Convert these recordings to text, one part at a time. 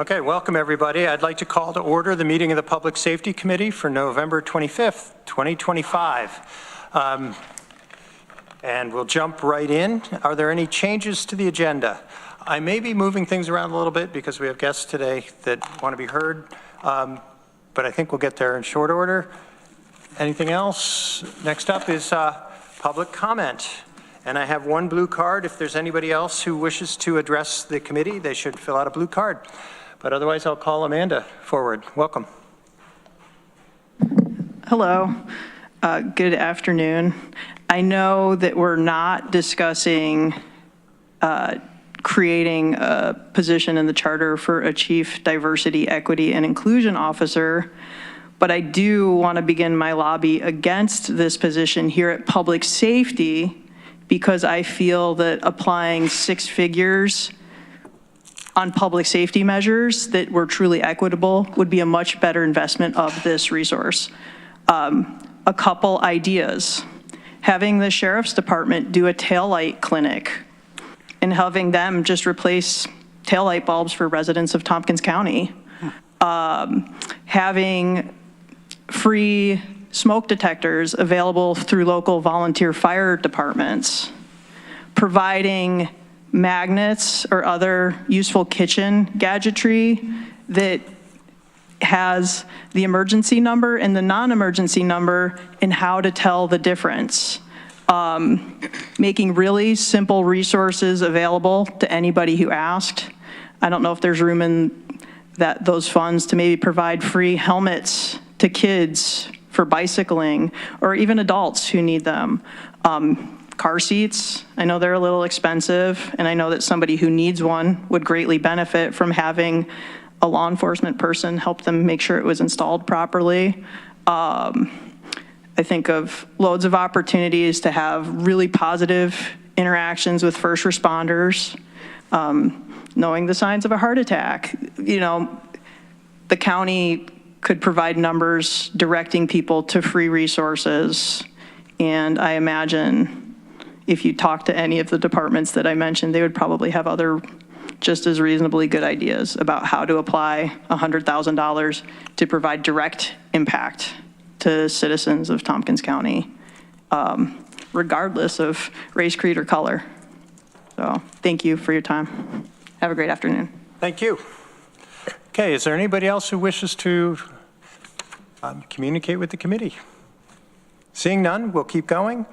Okay, welcome everybody. I'd like to call to order the meeting of the Public Safety Committee for November 25th, 2025. And we'll jump right in. Are there any changes to the agenda? I may be moving things around a little bit because we have guests today that want to be heard, but I think we'll get there in short order. Anything else? Next up is public comment. And I have one blue card. If there's anybody else who wishes to address the committee, they should fill out a blue card. But otherwise, I'll call Amanda forward. Welcome. Hello. Good afternoon. I know that we're not discussing creating a position in the charter for a Chief Diversity, Equity, and Inclusion Officer, but I do want to begin my lobby against this position here at Public Safety because I feel that applying 6 figures on public safety measures that were truly equitable would be a much better investment of this resource. A couple ideas. Having the Sheriff's Department do a taillight clinic and having them just replace taillight bulbs for residents of Tompkins County. Having free smoke detectors available through local volunteer fire departments. Providing magnets or other useful kitchen gadgetry that has the emergency number and the non-emergency number and how to tell the difference. Making really simple resources available to anybody who asked. I don't know if there's room in those funds to maybe provide free helmets to kids for bicycling or even adults who need them. Car seats, I know they're a little expensive, and I know that somebody who needs one would greatly benefit from having a law enforcement person help them make sure it was installed properly. I think of loads of opportunities to have really positive interactions with first responders, knowing the signs of a heart attack. You know, the county could provide numbers directing people to free resources, and I imagine if you talk to any of the departments that I mentioned, they would probably have other just as reasonably good ideas about how to apply $100,000 to provide direct impact to citizens of Tompkins County, regardless of race, creed, or color. So thank you for your time. Have a great afternoon. Thank you. Okay, is there anybody else who wishes to communicate with the committee? Seeing none, we'll keep going.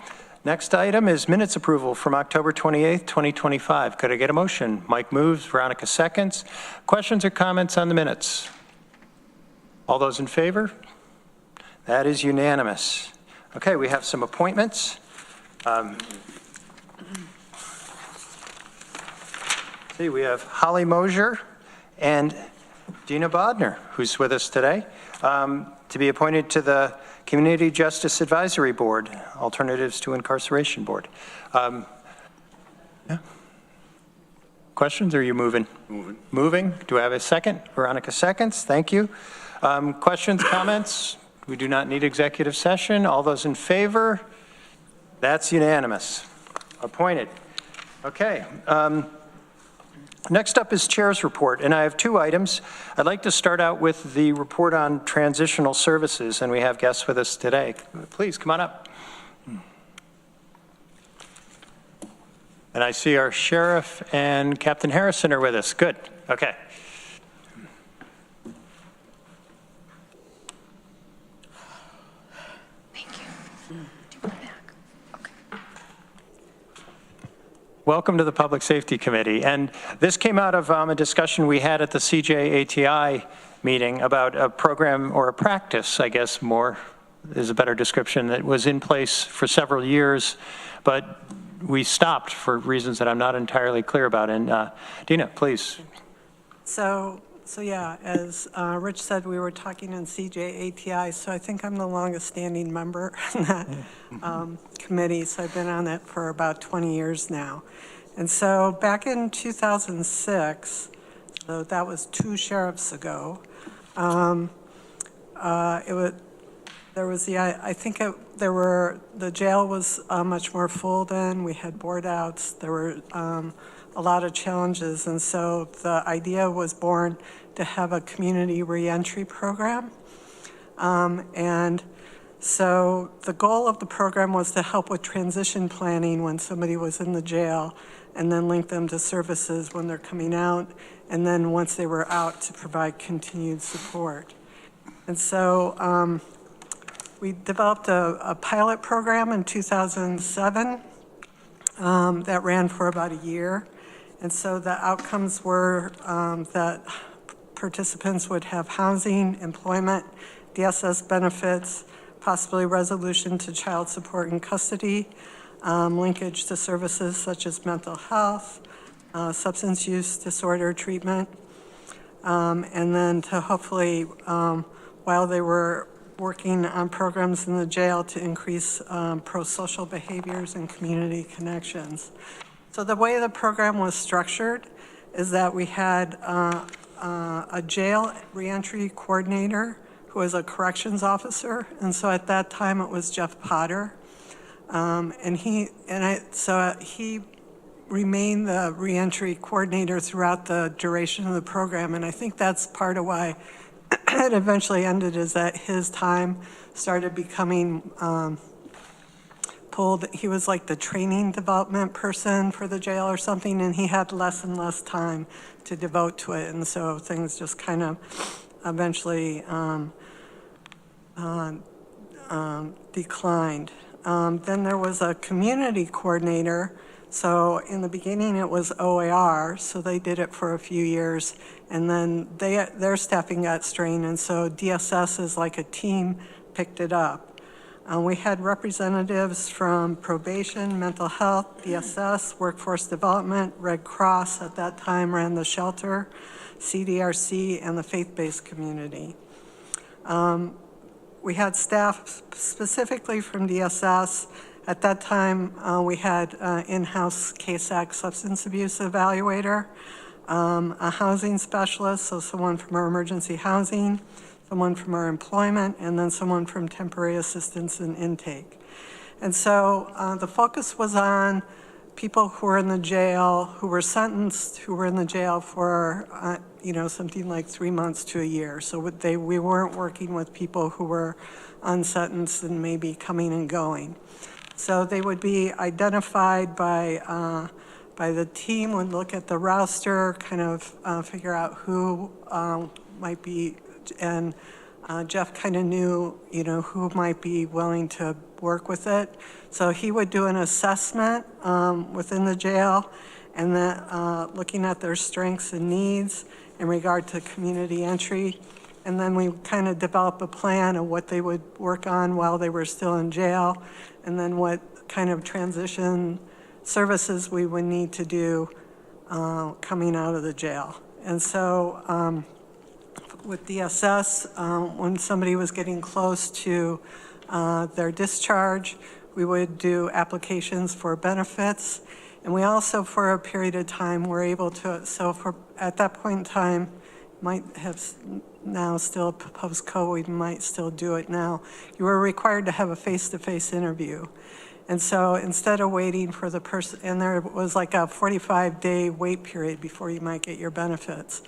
Next item is minutes approval from October 28th, 2025. Could I get a motion? Mike moves, Veronica seconds. Questions or comments on the minutes? All those in favor? That is unanimous. Okay, we have some appointments. See, we have Holly Mosier and Dina Bodner, who's with us today, to be appointed to the Community Justice Advisory Board, Alternatives to Incarceration Board. Yeah. Questions, or are you moving? Moving. Moving. Do I have a second? Veronica seconds. Thank you. Questions, comments? We do not need executive session. All those in favor? That's unanimous. Appointed. Okay. Next up is Chair's report, and I have 2 items. I'd like to start out with the report on transitional services, and we have guests with us today. Please come on up. And I see our sheriff and Captain Harrison are with us. Good. Okay. Welcome to the Public Safety Committee. And this came out of a discussion we had at the CJATI meeting about a program or a practice, I guess more is a better description, that was in place for several years, but we stopped for reasons that I'm not entirely clear about. And Dina, please. So yeah, as Rich said, we were talking in CJATI, so I think I'm the longest standing member in that committee, so I've been on it for about 20 years now. And so back in 2006, so that was 2 sheriffs ago, the jail was much more full then. We had board outs. There were a a lot of challenges. And so the idea was born to have a community reentry program. And so the goal of the program was to help with transition planning when somebody was in the jail, and then link them to services when they're coming out, and then once they were out to provide continued support. And so we developed a pilot program in 2007 that ran for about a year. And so the outcomes were that participants would have housing, employment, DSS benefits, possibly resolution to child support and custody, linkage to services such as mental health, substance use disorder treatment, and then to hopefully, while they were working on programs in the jail, to increase pro-social behaviors and community connections. So the way the program was structured is that we had a jail reentry coordinator who was a corrections officer, and so at that time it was Jeff Potter, so he remained the reentry coordinator throughout the duration of the program, and I think that's part of why it eventually ended, is that his time started becoming pulled. He was like the training development person for the jail or something, and he had less and less time to devote to it, and so things just kind of eventually declined. Then there was a community coordinator. So in the beginning it was OAR, so they did it for a few years, and then their staffing got strained, and so DSS as like a team picked it up. We had representatives from Probation, Mental Health, DSS, Workforce Development, Red Cross at that time ran the shelter, CDRC, and the faith-based community. We had staff specifically from DSS. At that time, we had in-house CASAC substance abuse evaluator, a housing specialist, so someone from our emergency housing, someone from our employment, and then someone from temporary assistance and intake. And so the focus was on people who were in the jail, who were sentenced, who were in the jail for, something like 3 months to a year. So we weren't working with people who were unsentenced and maybe coming and going. So they would be identified by the team, would look at the roster, kind of figure out who might be, and Jeff kind of knew, who might be willing to work with it. So he would do an assessment within the jail, and then looking at their strengths and needs in regard to community entry. And then we kind of develop a plan of what they would work on while they were still in jail, and then what kind of transition services we would need to do coming out of the jail. And so with DSS, when somebody was getting close to their discharge, we would do applications for benefits. And we also, for a period of time, were able to, at that point in time, might have now still post-COVID, might still do it now. You were required to have a face-to-face interview. And so instead of waiting for the person, and there was like a 45-day wait period before you might get your benefits.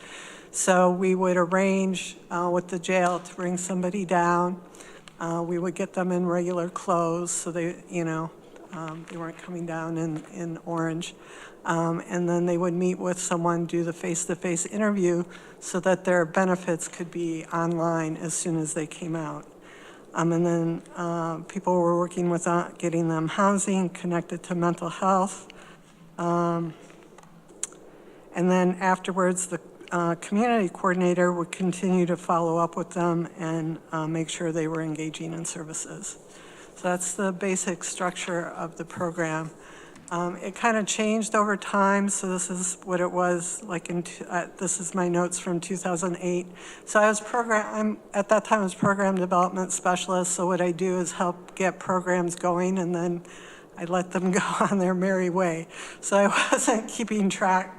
So we would arrange with the jail to bring somebody down. We would get them in regular clothes so they, they weren't coming down in orange. And then they would meet with someone, do the face-to-face interview so that their benefits could be online as soon as they came out. And then people were working with getting them housing, connected to mental health. And then afterwards, the community coordinator would continue to follow up with them and make sure they were engaging in services. So that's the basic structure of the program. It kind of changed over time, so this is what it was like. This is my notes from 2008. So at that time I was program development specialist, so what I do is help get programs going, and then I let them go on their merry way. So I wasn't keeping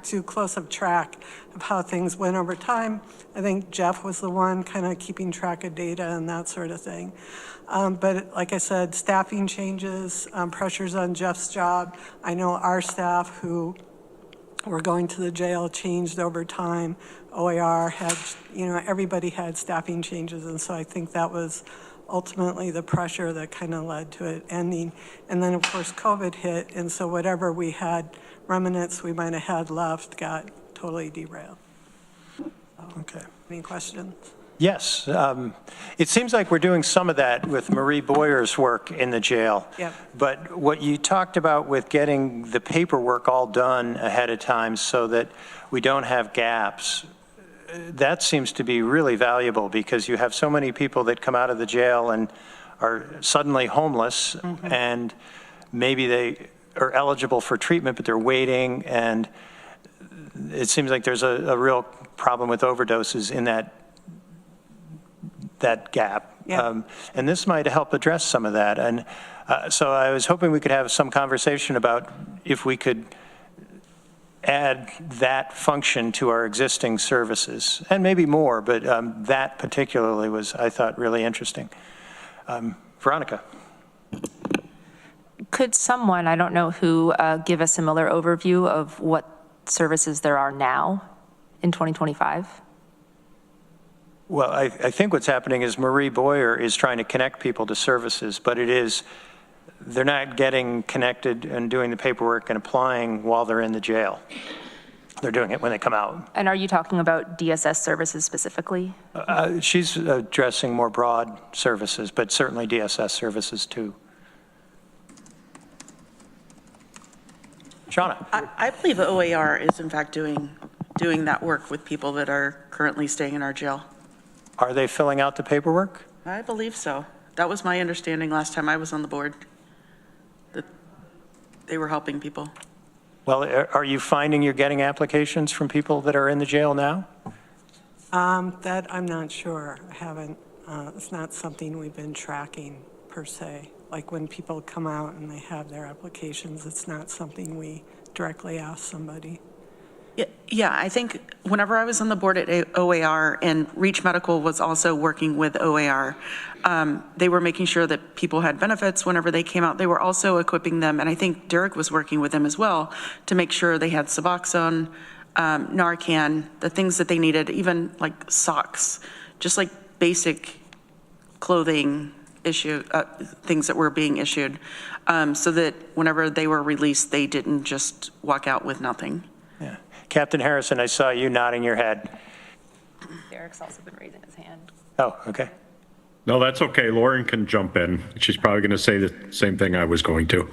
too close of track of how things went over time. I think Jeff was the one kind of keeping track of data and that sort of thing. But like I said, staffing changes, pressures on Jeff's job. I know our staff who were going to the jail changed over time. OAR had, everybody had staffing changes, and so I think that was ultimately the pressure that kind of led to it ending. And then, of course, COVID hit, and so whatever we had, remnants we might have had left, got totally derailed. Okay. Any questions? Yes. It seems like we're doing some of that with Marie Boyer's work in the jail. Yep. But what you talked about with getting the paperwork all done ahead of time so that we don't have gaps, that seems to be really valuable because you have so many people that come out of the jail and are suddenly homeless, and maybe they are eligible for treatment, but they're waiting, and it seems like there's a real problem with overdoses in that gap. Yeah. And this might help address some of that. And so I was hoping we could have some conversation about if we could add that function to our existing services, and maybe more, but that particularly was, I thought, really interesting. Veronica. Could someone, I don't know who, give a similar overview of what services there are now in 2025? Well, I think what's happening is Marie Boyer is trying to connect people to services, but they're not getting connected and doing the paperwork and applying while they're in the jail. They're doing it when they come out. And are you talking about DSS services specifically? She's addressing more broad services, but certainly DSS services too. Shauna. I believe OAR is in fact doing that work with people that are currently staying in our jail. Are they filling out the paperwork? I believe so. That was my understanding last time I was on the board, that they were helping people. Well, are you finding you're getting applications from people that are in the jail now? That I'm not sure. I haven't, it's not something we've been tracking per se. Like when people come out and they have their applications, it's not something we directly ask somebody. Yeah, I think whenever I was on the board at OAR, and Reach Medical was also working with OAR, they were making sure that people had benefits whenever they came out. They were also equipping them, and I think Derek was working with them as well, to make sure they had Suboxone, Narcan, the things that they needed, even like socks, just like basic clothing things that were being issued, so that whenever they were released, they didn't just walk out with nothing. Yeah. Captain Harrison, I saw you nodding your head. Derek's also been raising his hand. Oh, okay. No, that's okay. Lauren can jump in. She's probably going to say the same thing I was going to.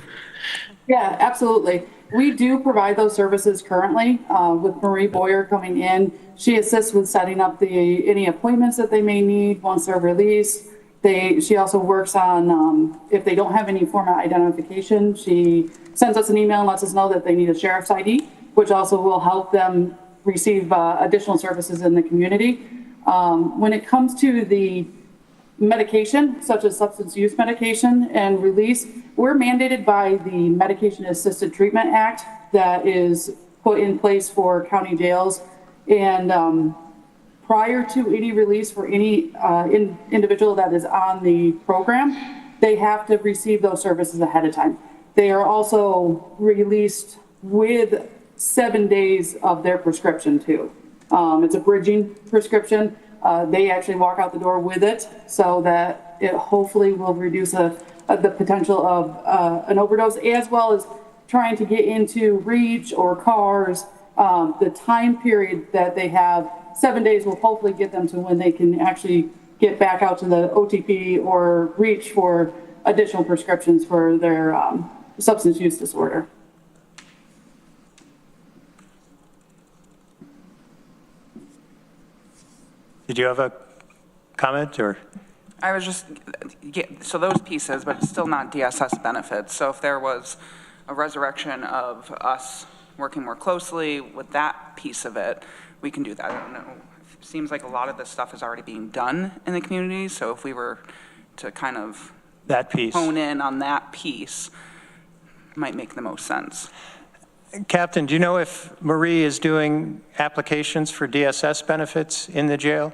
Yeah, absolutely. We do provide those services currently with Marie Boyer coming in. She assists with setting up any appointments that they may need once they're released. She also works on, if they don't have any form of identification, she sends us an email and lets us know that they need a sheriff's ID, which also will help them receive additional services in the community. When it comes to the medication, such as substance use medication and release, we're mandated by the Medication Assisted Treatment Act that is put in place for county jails. And prior to any release for any individual that is on the program, they have to receive those services ahead of time. They are also released with 7 days of their prescription too. It's a bridging prescription. They actually walk out the door with it so that it hopefully will reduce the potential of an overdose, as well as trying to get into Reach or CARS. The time period that they have, 7 days, will hopefully get them to when they can actually get back out to the OTP or Reach for additional prescriptions for their substance use disorder. Did you have a comment or? I was just, so those pieces, but it's still not DSS benefits. So if there was a resurrection of us working more closely with that piece of it, we can do that. I don't know. It seems like a lot of this stuff is already being done in the community. So if we were to kind of that piece, hone in on that piece, might make the most sense. Captain, do you know if Marie is doing applications for DSS benefits in the jail?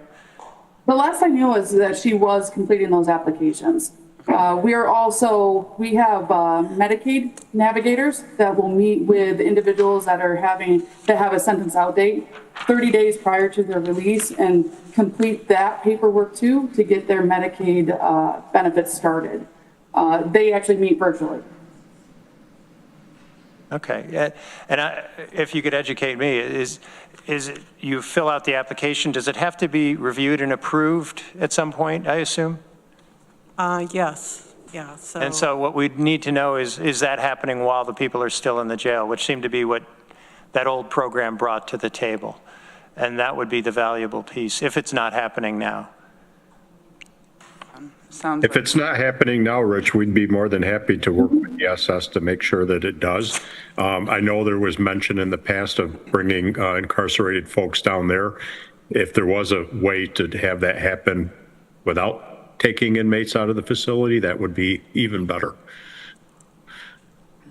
The last I knew was that she was completing those applications. We have Medicaid navigators that will meet with individuals that have a sentence out date 30 days prior to their release and complete that paperwork too to get their Medicaid benefits started. They actually meet virtually. Okay, and if you could educate me, is it you fill out the application, does it have to be reviewed and approved at some point, I assume? Yes, yeah. And so what we'd need to know is that happening while the people are still in the jail, which seemed to be what that old program brought to the table. And that would be the valuable piece, if it's not happening now. If it's not happening now, Rich, we'd be more than happy to work with the SS to make sure that it does. I know there was mention in the past of bringing incarcerated folks down there. If there was a way to have that happen without taking inmates out of the facility, that would be even better.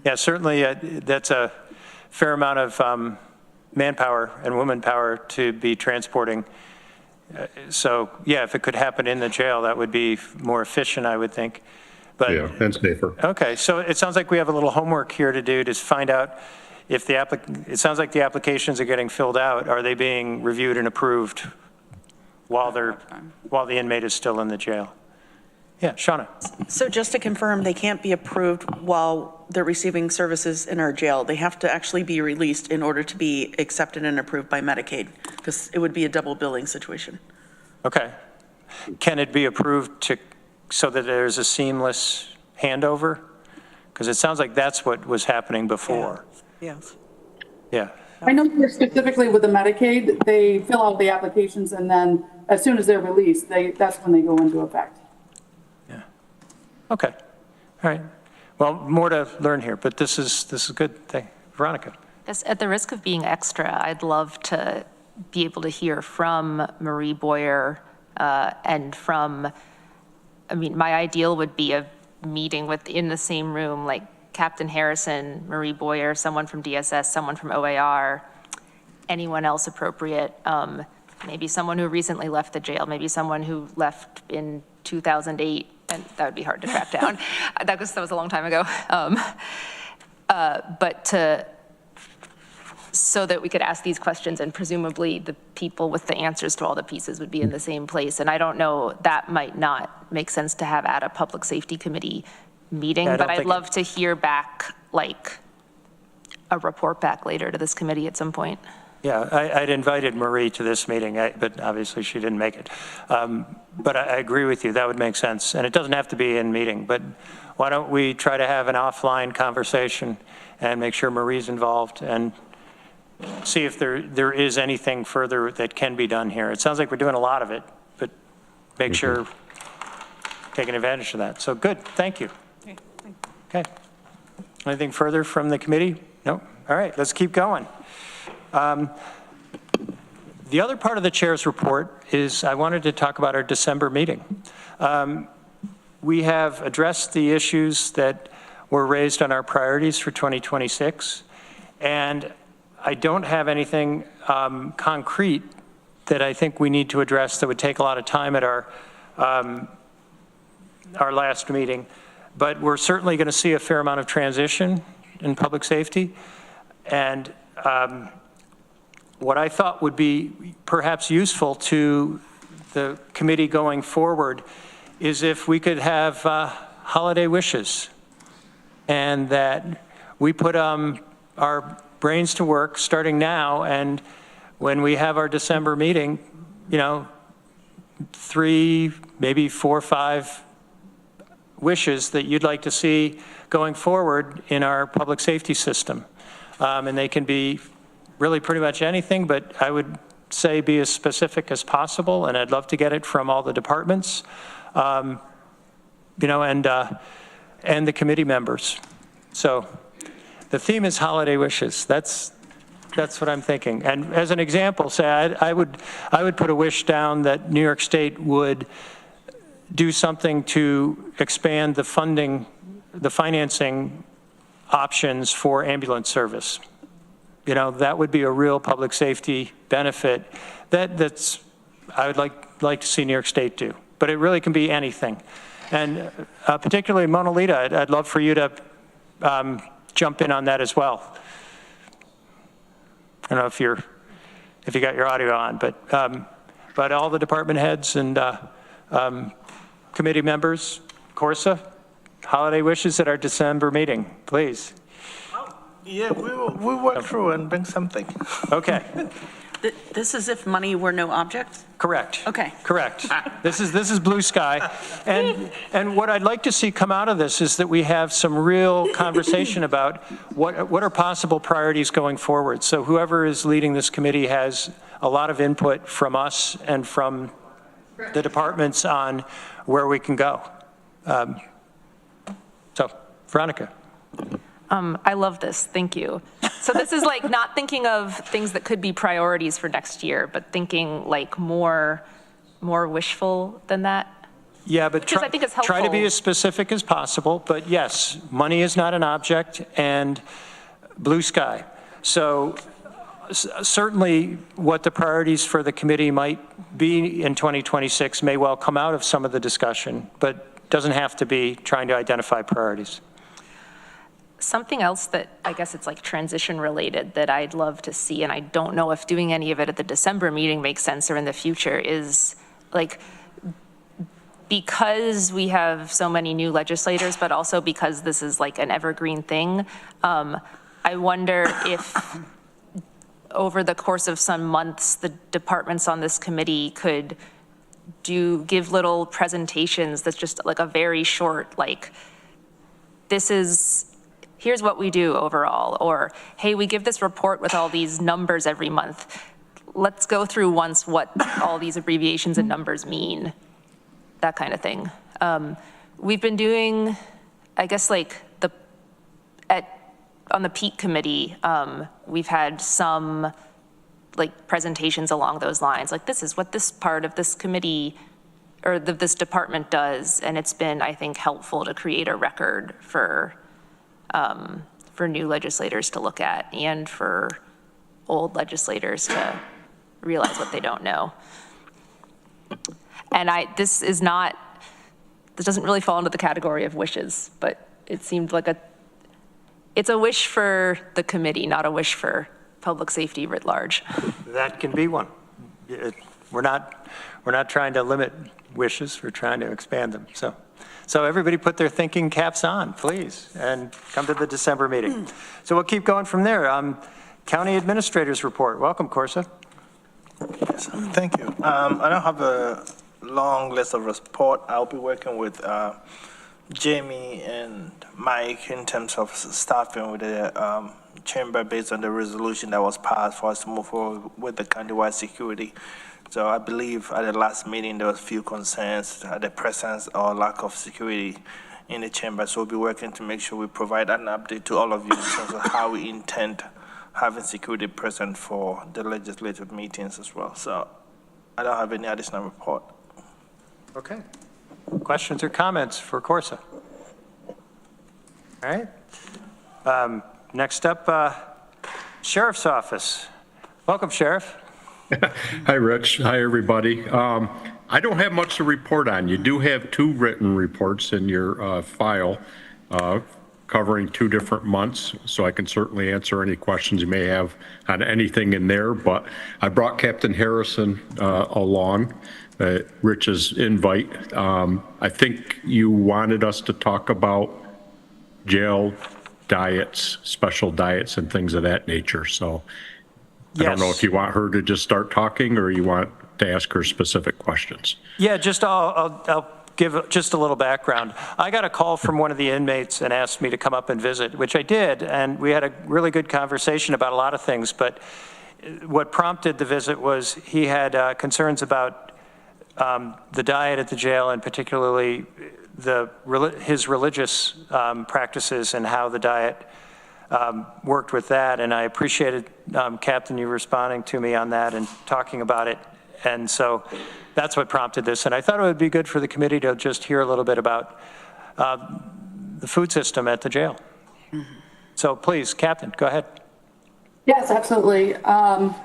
Yeah, certainly that's a fair amount of manpower and womanpower to be transporting. So, yeah, if it could happen in the jail, that would be more efficient, I would think. But, yeah, and safer. Okay, so it sounds like we have a little homework here to do to find out if it sounds like the applications are getting filled out. Are they being reviewed and approved while the inmate is still in the jail? Yeah, Shauna. So just to confirm, they can't be approved while they're receiving services in our jail. They have to actually be released in order to be accepted and approved by Medicaid, because it would be a double billing situation. Okay. Can it be approved so that there's a seamless handover? Because it sounds like that's what was happening before. Yes. Yeah. I know specifically with the Medicaid, they fill out the applications and then as soon as they're released, that's when they go into effect. Okay. All right. Well, more to learn here, but this is good thing. Veronica. Yes, at the risk of being extra, I'd love to be able to hear from Marie Boyer and from, I mean, my ideal would be a meeting in the same room, like Captain Harrison, Marie Boyer, someone from DSS, someone from OAR, anyone else appropriate, maybe someone who recently left the jail, maybe someone who left in 2008, and that would be hard to track down. That was a long time ago. So that we could ask these questions and presumably the people with the answers to all the pieces would be in the same place. And I don't know, that might not make sense to have at a public safety committee meeting, but I'd love to hear back, like a report back later to this committee at some point. Yeah, I'd invited Marie to this meeting, but obviously she didn't make it. But I agree with you, that would make sense. And it doesn't have to be in meeting, but why don't we try to have an offline conversation and make sure Marie's involved and see if there is anything further that can be done here. It sounds like we're doing a lot of it, but make sure taking advantage of that. So good, thank you. Okay. Anything further from the committee? No? All right, let's keep going. The other part of the chair's report is I wanted to talk about our December meeting. We have addressed the issues that were raised on our priorities for 2026, and I don't have anything concrete that I think we need to address that would take a lot of time at our last meeting, but we're certainly going to see a fair amount of transition in public safety, and what I thought would be perhaps useful to the committee going forward is if we could have holiday wishes, and that we put our brains to work starting now, and when we have our December meeting, 3, maybe 4 or 5 wishes that you'd like to see going forward in our public safety system. And they can be really pretty much anything, but I would say be as specific as possible, and I'd love to get it from all the departments, and the committee members. So the theme is holiday wishes. That's what I'm thinking. And as an example, say I would put a wish down that New York State would do something to expand the financing options for ambulance service. That would be a real public safety benefit I would like to see New York State do. But it really can be anything. And particularly Mona Lita, I'd love for you to jump in on that as well. I don't know if you got your audio on, but all the department heads and committee members, Corsa, holiday wishes at our December meeting, please. Yeah, we'll work through and bring something. Okay. This is if money were no object? Correct. Okay. Correct. This is blue sky. And what I'd like to see come out of this is that we have some real conversation about what are possible priorities going forward. So whoever is leading this committee has a lot of input from us and from the departments on where we can go. So, Veronica. I love this, thank you. So this is like not thinking of things that could be priorities for next year, but thinking like more wishful than that. Yeah, but I think it's try to be helpful. as specific as possible, but yes, money is not an object and blue sky. So certainly what the priorities for the committee might be in 2026 may well come out of some of the discussion, but doesn't have to be trying to identify priorities. Something else that I guess it's like transition related that I'd love to see, and I don't know if doing any of it at the December meeting makes sense or in the future, is like, because we have so many new legislators, but also because this is like an evergreen thing, I wonder if over the course of some months, the departments on this committee could give little presentations that's just like a very short, like, here's what we do overall, or, hey, we give this report with all these numbers every month. Let's go through once what all these abbreviations and numbers mean, that kind of thing. We've been doing, I guess, like on the Peak Committee, we've had some like presentations along those lines, like this is what this part of this committee or this department does, and it's been, I think, helpful to create a record for new legislators to look at and for old legislators to realize what they don't know. And this doesn't really fall into the category of wishes, but it seemed like it's a wish for the committee, not a wish for public safety writ large. That can be one. We're not trying to limit wishes, we're trying to expand them. So everybody put their thinking caps on, please, and come to the December meeting. So we'll keep going from there. County Administrator's Report. Welcome, Corsa. Yes, thank you. I don't have a long list of report. I'll be working with Jamie and Mike in terms of staffing with the chamber based on the resolution that was passed for us to move forward with the countywide security. So I believe at the last meeting, there was a few concerns at the presence or lack of security in the chamber. So we'll be working to make sure we provide an update to all of you in terms of how we intend having security present for the legislative meetings as well. So I don't have any additional report. Okay. Questions or comments for Corsa? All right. Next up, Sheriff's Office. Welcome, Sheriff. Hi, Rich. Hi, everybody. I don't have much to report on. You do have 2 written reports in your file covering 2 different months, so I can certainly answer any questions you may have on anything in there. But I brought Captain Harrison along, Rich's invite. I think you wanted us to talk about jail diets, special diets, and things of that nature. So I don't know if you want her to just start talking or you want to ask her specific questions. Yeah, I'll give just a little background. I got a call from one of the inmates and asked me to come up and visit, which I did, and we had a really good conversation about a lot of things, but what prompted the visit was he had concerns about the diet at the jail, and particularly his religious practices and how the diet worked with that. And I appreciated, Captain, you responding to me on that and talking about it. And so that's what prompted this. And I thought it would be good for the committee to just hear a little bit about the food system at the jail. Mm-hmm. So please, Captain, go ahead. Yes, absolutely. Kind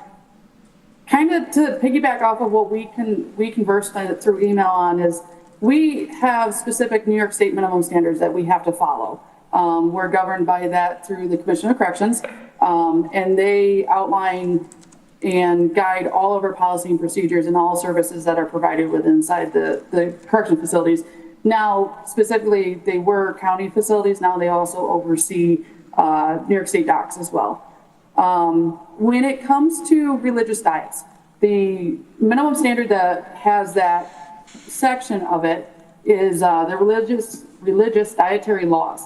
of to piggyback off of what we conversed through email on is we have specific New York State minimum standards that we have to follow. We're governed by that through the Commission of Corrections, and they outline and guide all of our policy and procedures and all services that are provided within inside the correction facilities. Now, specifically, they were county facilities. Now they also oversee New York State docks as well. When it comes to religious diets, the minimum standard that has that section of it is the religious dietary laws.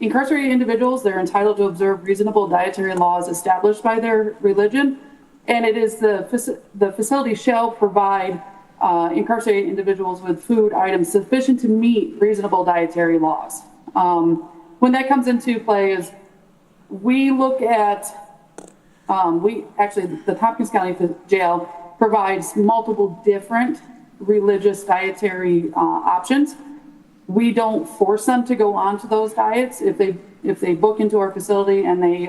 Incarcerated individuals, they're entitled to observe reasonable dietary laws established by their religion, and it is the facility shall provide incarcerated individuals with food items sufficient to meet reasonable dietary laws. When that comes into play is we look at, the Tompkins County Jail provides multiple different religious dietary options. We don't force them to go on to those diets. If they book into our facility and they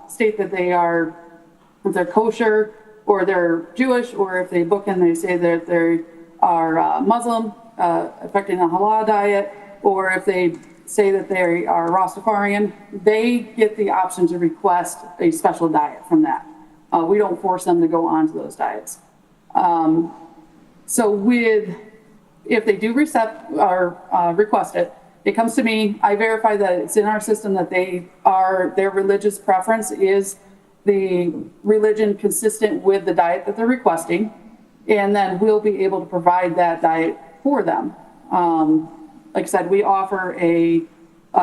state that if they're kosher or they're Jewish, or if they book and they say that they are Muslim, affecting a halal diet, or if they say that they are Rastafarian, they get the option to request a special diet from that. We don't force them to go on to those diets. If they do request it, it comes to me, I verify that it's in our system that their religious preference is the religion consistent with the diet that they're requesting, and then we'll be able to provide that diet for them. Like I said, we offer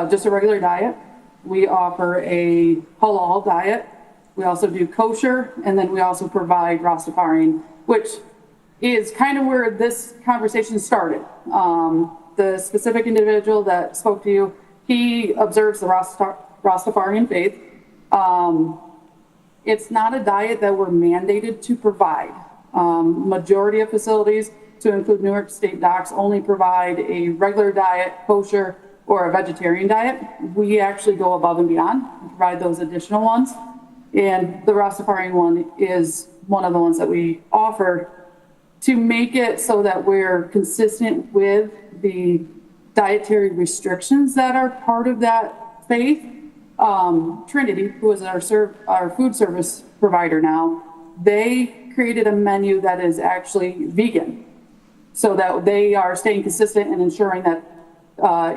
just a regular diet. We offer a halal diet. We also do kosher, and then we also provide Rastafarian, which is kind of where this conversation started. The specific individual that spoke to you, he observes the Rastafarian faith. It's not a diet that we're mandated to provide. Majority of facilities, to include New York State docks, only provide a regular diet, kosher, or a vegetarian diet. We actually go above and beyond and provide those additional ones. And the Rastafarian one is one of the ones that we offer to make it so that we're consistent with the dietary restrictions that are part of that faith. Trinity, who is our food service provider now, they created a menu that is actually vegan, so that they are staying consistent and ensuring that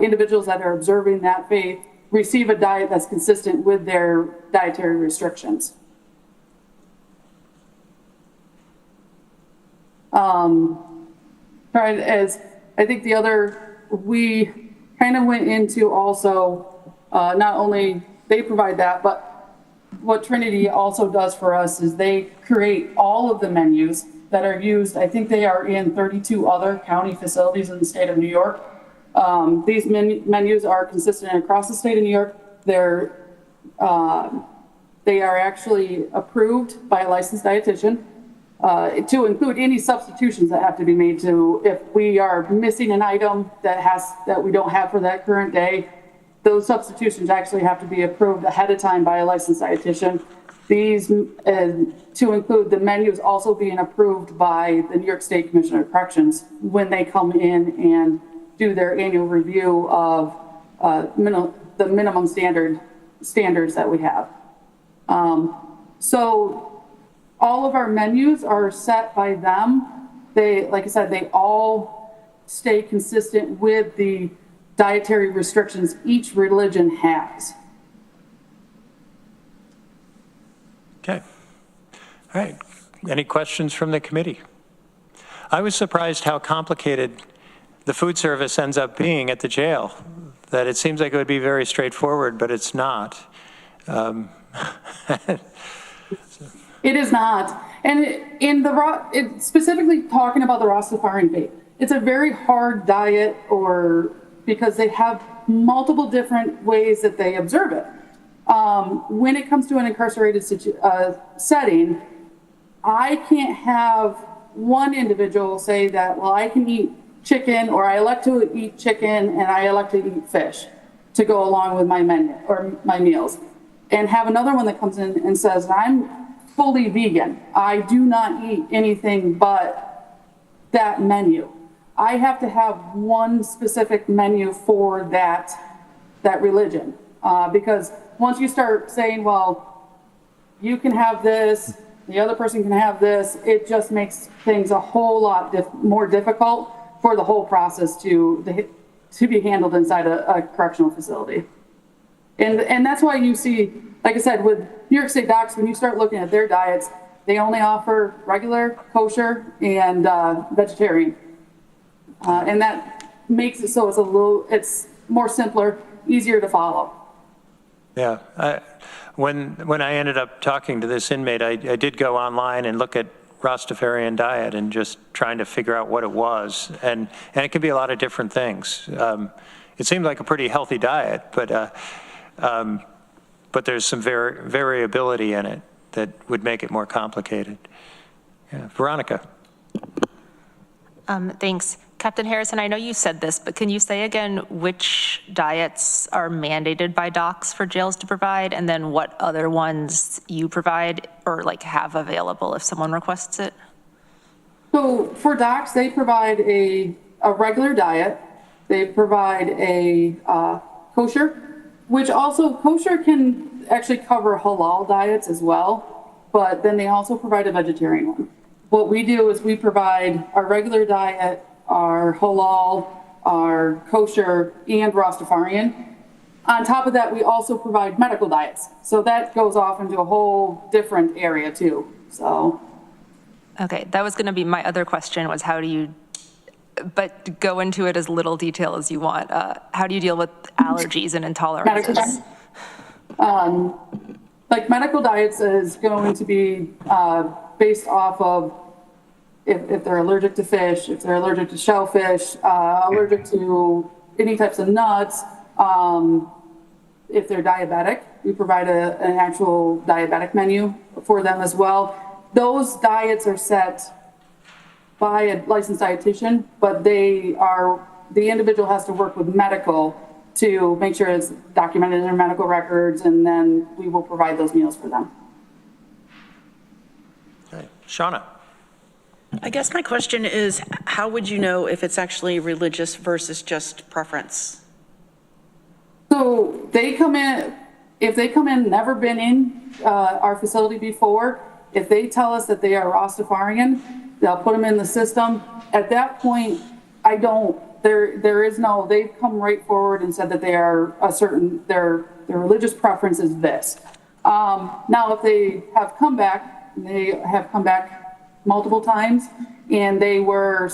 individuals that are observing that faith receive a diet that's consistent with their dietary restrictions. As I think we kind of went into also, not only they provide that, but what Trinity also does for us is they create all of the menus that are used. I think they are in 32 other county facilities in the state of New York. These menus are consistent across the state of New York. They are actually approved by a licensed dietitian to include any substitutions that have to be made to, if we are missing an item that we don't have for that current day, those substitutions actually have to be approved ahead of time by a licensed dietitian. These, to include the menus also being approved by the New York State Commission of Corrections when they come in and do their annual review of the minimum standards that we have. So all of our menus are set by them. Like I said, they all stay consistent with the dietary restrictions each religion has. Okay. All right. Any questions from the committee? I was surprised how complicated the food service ends up being at the jail, that it seems like it would be very straightforward, but it's not. It is not. And specifically talking about the Rastafarian faith, it's a very hard diet because they have multiple different ways that they observe it. When it comes to an incarcerated setting, I can't have one individual say that, well, I can eat chicken, or I elect to eat chicken and I elect to eat fish to go along with my menu or my meals, and have another one that comes in and says, I'm fully vegan. I do not eat anything but that menu. I have to have one specific menu for that religion. Because once you start saying, well, you can have this, the other person can have this, it just makes things a whole lot more difficult for the whole process to be handled inside a correctional facility. And that's why you see, like I said, with New York State docs, when you start looking at their diets, they only offer regular, kosher, and vegetarian. And that makes it so it's more simpler, easier to follow. Yeah. When I ended up talking to this inmate, I did go online and look at Rastafarian diet and just trying to figure out what it was. And it can be a lot of different things. It seemed like a pretty healthy diet, but there's some variability in it that would make it more complicated. Yeah. Veronica. Thanks. Captain Harrison, I know you said this, but can you say again which diets are mandated by docs for jails to provide, and then what other ones you provide or like have available if someone requests it? So for docs, they provide a regular diet. They provide a kosher, which also kosher can actually cover halal diets as well, but then they also provide a vegetarian one. What we do is we provide our regular diet, our halal, our kosher, and Rastafarian. On top of that, we also provide medical diets. So that goes off into a whole different area too, so. Okay, that was gonna be my other question was how do you, but go into it as little detail as you want. How do you deal with allergies and intolerances? Like medical diets is going to be based off of if they're allergic to fish, if they're allergic to shellfish, allergic to any types of nuts, if they're diabetic, we provide an actual diabetic menu for them as well. Those diets are set by a licensed dietitian, but the individual has to work with medical to make sure it's documented in their medical records, and then we will provide those meals for them. Okay. Shauna. I guess my question is, how would you know if it's actually religious versus just preference? So they come in, if they come in, never been in our facility before, if they tell us that they are Rastafarian, they'll put them in the system. At that point, there is no, they've come right forward and said that they are their religious preference is this. Now, if they have come back multiple times, and they were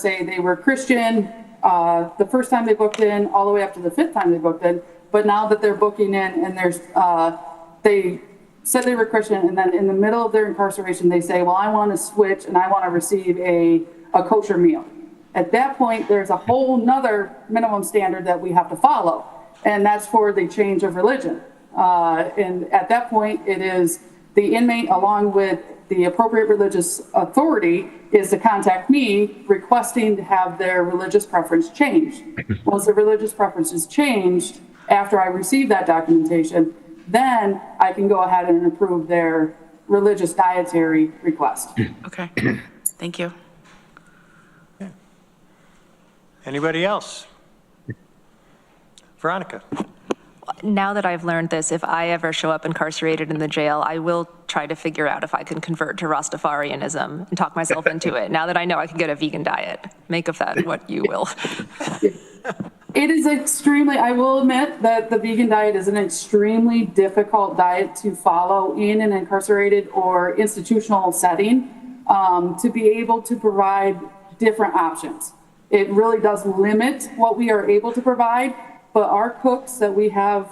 Christian the first time they booked in, all the way up to the 5th time they booked in, but now that they're booking in and they said they were Christian, and then in the middle of their incarceration, they say, well, I want to switch and I want to receive a kosher meal. At that point, there's a whole nother minimum standard that we have to follow, and that's for the change of religion. And at that point, it is the inmate, along with the appropriate religious authority, is to contact me requesting to have their religious preference changed. Once the religious preference is changed, after I receive that documentation, then I can go ahead and approve their religious dietary request. Okay, thank you. Yeah. Anybody else? Veronica. Now that I've learned this, if I ever show up incarcerated in the jail, I will try to figure out if I can convert to Rastafarianism and talk myself into it. Now that I know I can get a vegan diet, make of that what you will. It is I will admit that the vegan diet is an extremely difficult diet to follow in an incarcerated or institutional setting, to be able to provide different options. It really does limit what we are able to provide. But our cooks that we have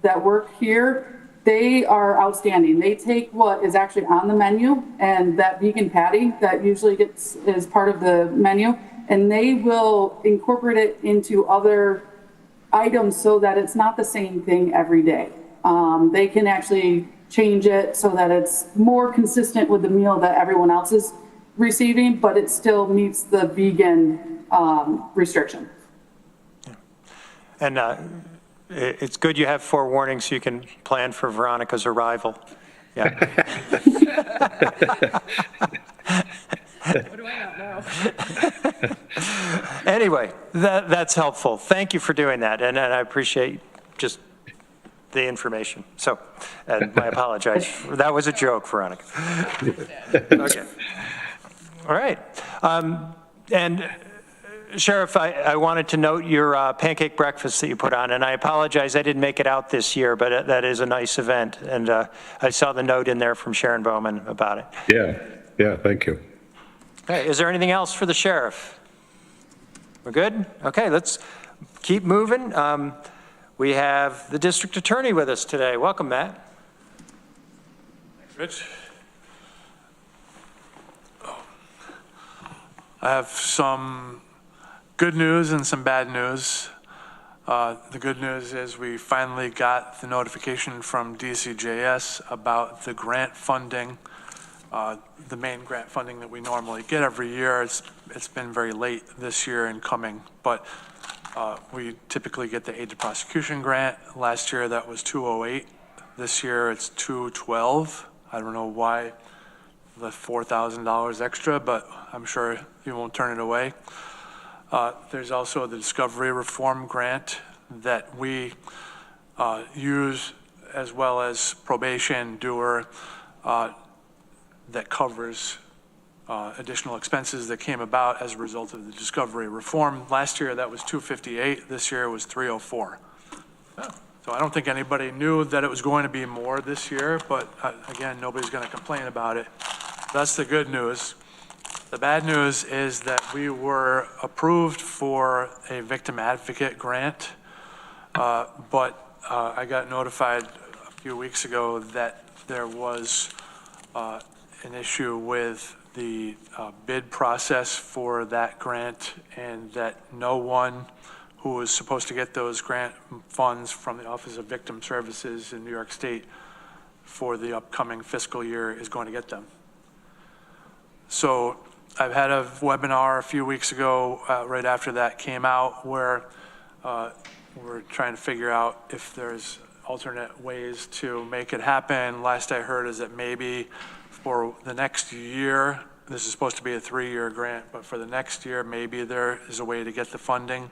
that work here, they are outstanding. They take what is actually on the menu, and that vegan patty that usually is part of the menu, and they will incorporate it into other items so that it's not the same thing every day. They can actually change it so that it's more consistent with the meal that everyone else is receiving, but it still meets the vegan restriction. And it's good you have forewarning so you can plan for Veronica's arrival. Yeah. What do I not know? Anyway, that's helpful. Thank you for doing that, and I appreciate just the information. So, and I apologize. That was a joke, Veronica. Okay. All right. And Sheriff, I wanted to note your pancake breakfast that you put on, and I apologize I didn't make it out this year, but that is a nice event, and I saw the note in there from Sharon Bowman about it. Yeah, thank you. Okay, is there anything else for the sheriff? We're good? Okay, let's keep moving. We have the district attorney with us today. Welcome, Matt. Thanks, Rich. I have some good news and some bad news. The good news is we finally got the notification from DCJS about the grant funding, the main grant funding that we normally get every year. It's been very late this year in coming, but we typically get the aid to prosecution grant. Last year that was $208. This year it's $212. I don't know why the $4,000 extra, but I'm sure you won't turn it away. There's also the Discovery Reform Grant that we use, as well as Probation, Doer, that covers additional expenses that came about as a result of the Discovery Reform. Last year that was $258, this year it was $304. So I don't think anybody knew that it was going to be more this year, but again, nobody's going to complain about it. That's the good news. The bad news is that we were approved for a victim advocate grant, but I got notified a few weeks ago that there was an issue with the bid process for that grant, and that no one who was supposed to get those grant funds from the Office of Victim Services in New York State for the upcoming fiscal year is going to get them. So I've had a webinar a few weeks ago, right after that came out, where we're trying to figure out if there's alternate ways to make it happen. Last I heard is that maybe for the next year, this is supposed to be a 3-year grant, but for the next year, maybe there is a way to get the funding.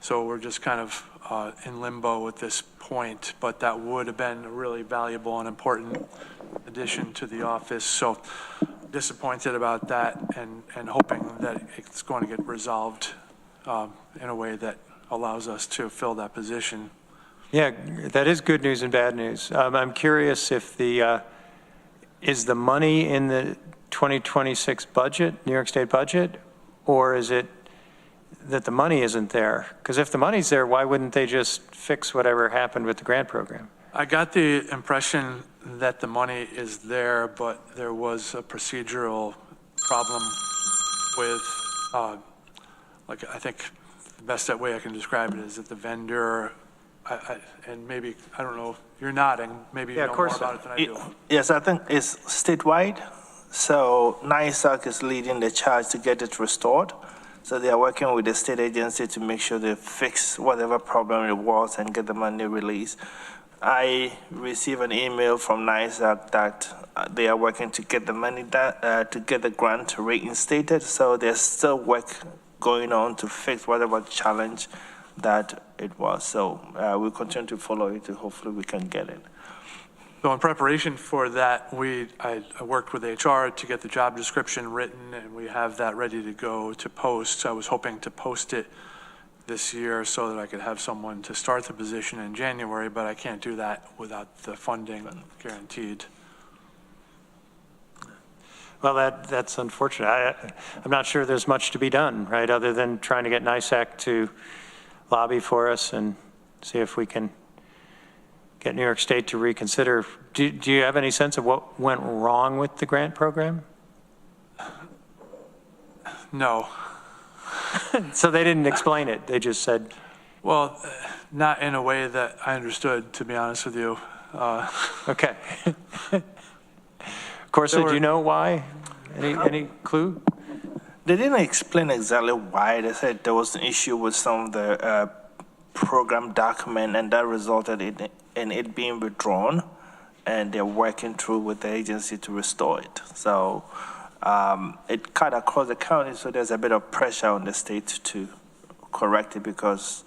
So we're just kind of in limbo at this point, but that would have been a really valuable and important addition to the office. So disappointed about that, and hoping that it's going to get resolved in a way that allows us to fill that position. Yeah, that is good news and bad news. I'm curious if is the money in the 2026 budget, New York State budget, or is it that the money isn't there? Because if the money's there, why wouldn't they just fix whatever happened with the grant program? I got the impression that the money is there, but there was a procedural problem with, like, I think the best way I can describe it is that the vendor, and maybe, I don't know, you're nodding, maybe you know more about it than I do. Yes, I think it's statewide. So NISAC is leading the charge to get it restored. So they are working with the state agency to make sure they fix whatever problem it was and get the money released. I received an email from NISAC that they are working to get the money to get the grant reinstated. So there's still work going on to fix whatever challenge that it was. So we'll continue to follow it, and hopefully we can get it. So in preparation for that, I worked with HR to get the job description written, and we have that ready to go to post. So I was hoping to post it this year so that I could have someone to start the position in January, but I can't do that without the funding guaranteed. Well, that's unfortunate. I'm not sure there's much to be done, right, other than trying to get NISAC to lobby for us and see if we can get New York State to reconsider. Do you have any sense of what went wrong with the grant program? No. So they didn't explain it, they just said? Well, not in a way that I understood, to be honest with you. Okay. Corsa, do you know why? Any clue? They didn't explain exactly why. They said there was an issue with some of the program document, and that resulted in it being withdrawn, and they're working through with the agency to restore it. So it cut across the county, so there's a bit of pressure on the state to correct it because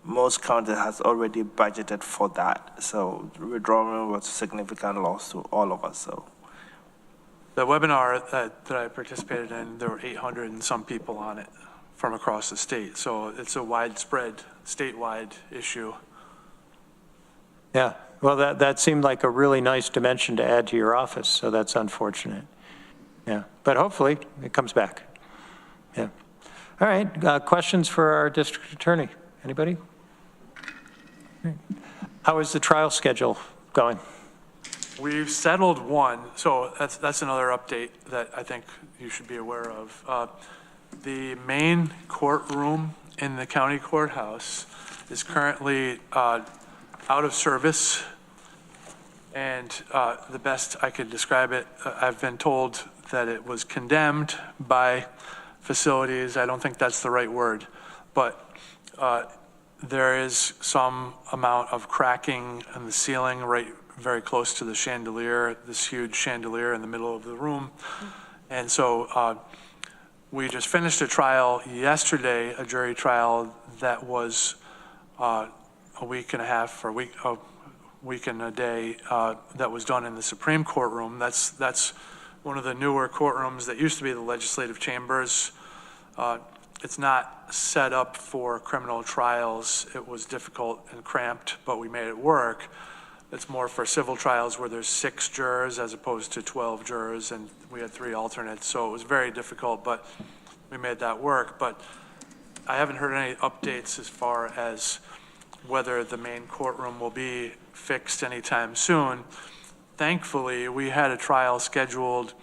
most counties has already budgeted for that. So withdrawal was a significant loss to all of us. So The webinar that I participated in, there were 800 and some people on it from across the state. So it's a widespread, statewide issue. Yeah, well, that seemed like a really nice dimension to add to your office, so that's unfortunate. Yeah, but hopefully it comes back. Yeah. All right, questions for our district attorney? Anybody? How is the trial schedule going? We've settled one, so that's another update that I think you should be aware of. The main courtroom in the county courthouse is currently out of service, and the best I could describe it, I've been told that it was condemned by facilities. I don't think that's the right word, but there is some amount of cracking in the ceiling right very close to the chandelier, this huge chandelier in the middle of the room. And so we just finished a trial yesterday, a jury trial that was a week and a half or a week and a day that was done in the Supreme Court room. That's one of the newer courtrooms that used to be the legislative chambers. It's not set up for criminal trials. It was difficult and cramped, but we made it work. It's more for civil trials where there's 6 jurors as opposed to 12 jurors, and we had 3 alternates, so it was very difficult, but we made that work. But I haven't heard any updates as far as whether the main courtroom will be fixed anytime soon. Thankfully, we had a trial scheduled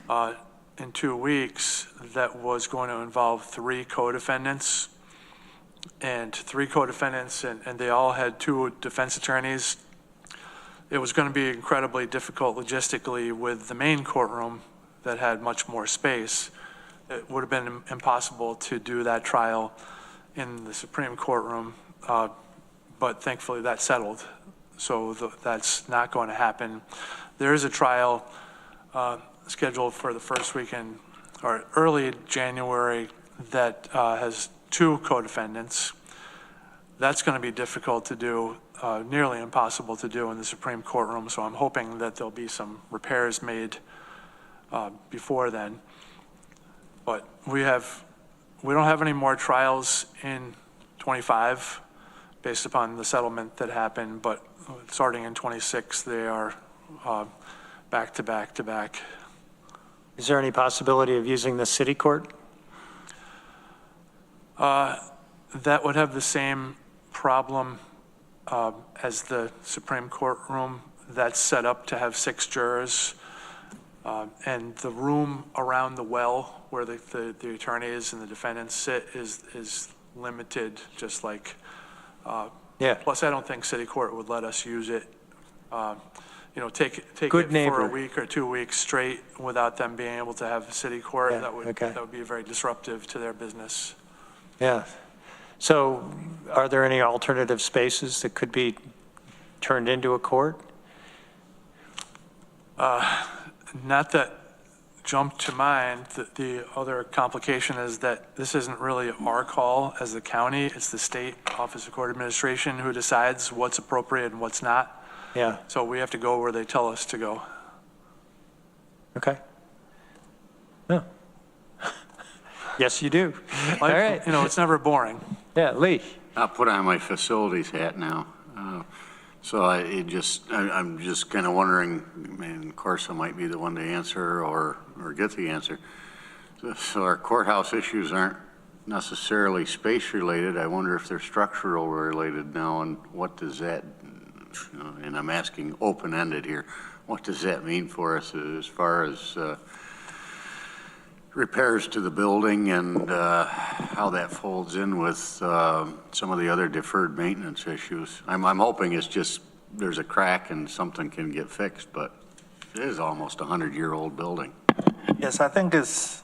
in 2 weeks that was going to involve 3 co-defendants, and they all had 2 defense attorneys. It was going to be incredibly difficult logistically with the main courtroom that had much more space. It would have been impossible to do that trial in the Supreme Court room, but thankfully that settled. So that's not going to happen. There is a trial scheduled for the first weekend or early January that has 2 co-defendants. That's going to be difficult to do, nearly impossible to do in the Supreme Court room. So I'm hoping that there'll be some repairs made before then. But we don't have any more trials in 25 based upon the settlement that happened, but starting in 26, they are back to back to back. Is there any possibility of using the city court? That would have the same problem as the Supreme Court room. That's set up to have 6 jurors. And the room around the well where the attorneys and the defendants sit is limited, just like, yeah. Plus I don't think city court would let us use it, take Good it neighbor. for a week or 2 weeks straight without them being able to have city court. Yeah, That would be very disruptive to their business. Yeah. So are there any alternative spaces that could be turned into a court? Not that jumped to mind. The other complication is that this isn't really our call as the county. It's the State Office of Court Administration who decides what's appropriate and what's not. Yeah. So we have to go where they tell us to go. Okay. No. Yes, you do. All right. It's never boring. Yeah, Lee. I'll put on my facilities hat now. So I'm just kind of wondering, and Corsa might be the one to answer or get the answer. So our courthouse issues aren't necessarily space related. I wonder if they're structural related now, and what does that, and I'm asking open-ended here, what does that mean for us as far as repairs to the building and how that folds in with some of the other deferred maintenance issues? I'm hoping it's just there's a crack and something can get fixed, but it is almost a 100-year-old building. yes, I think it's,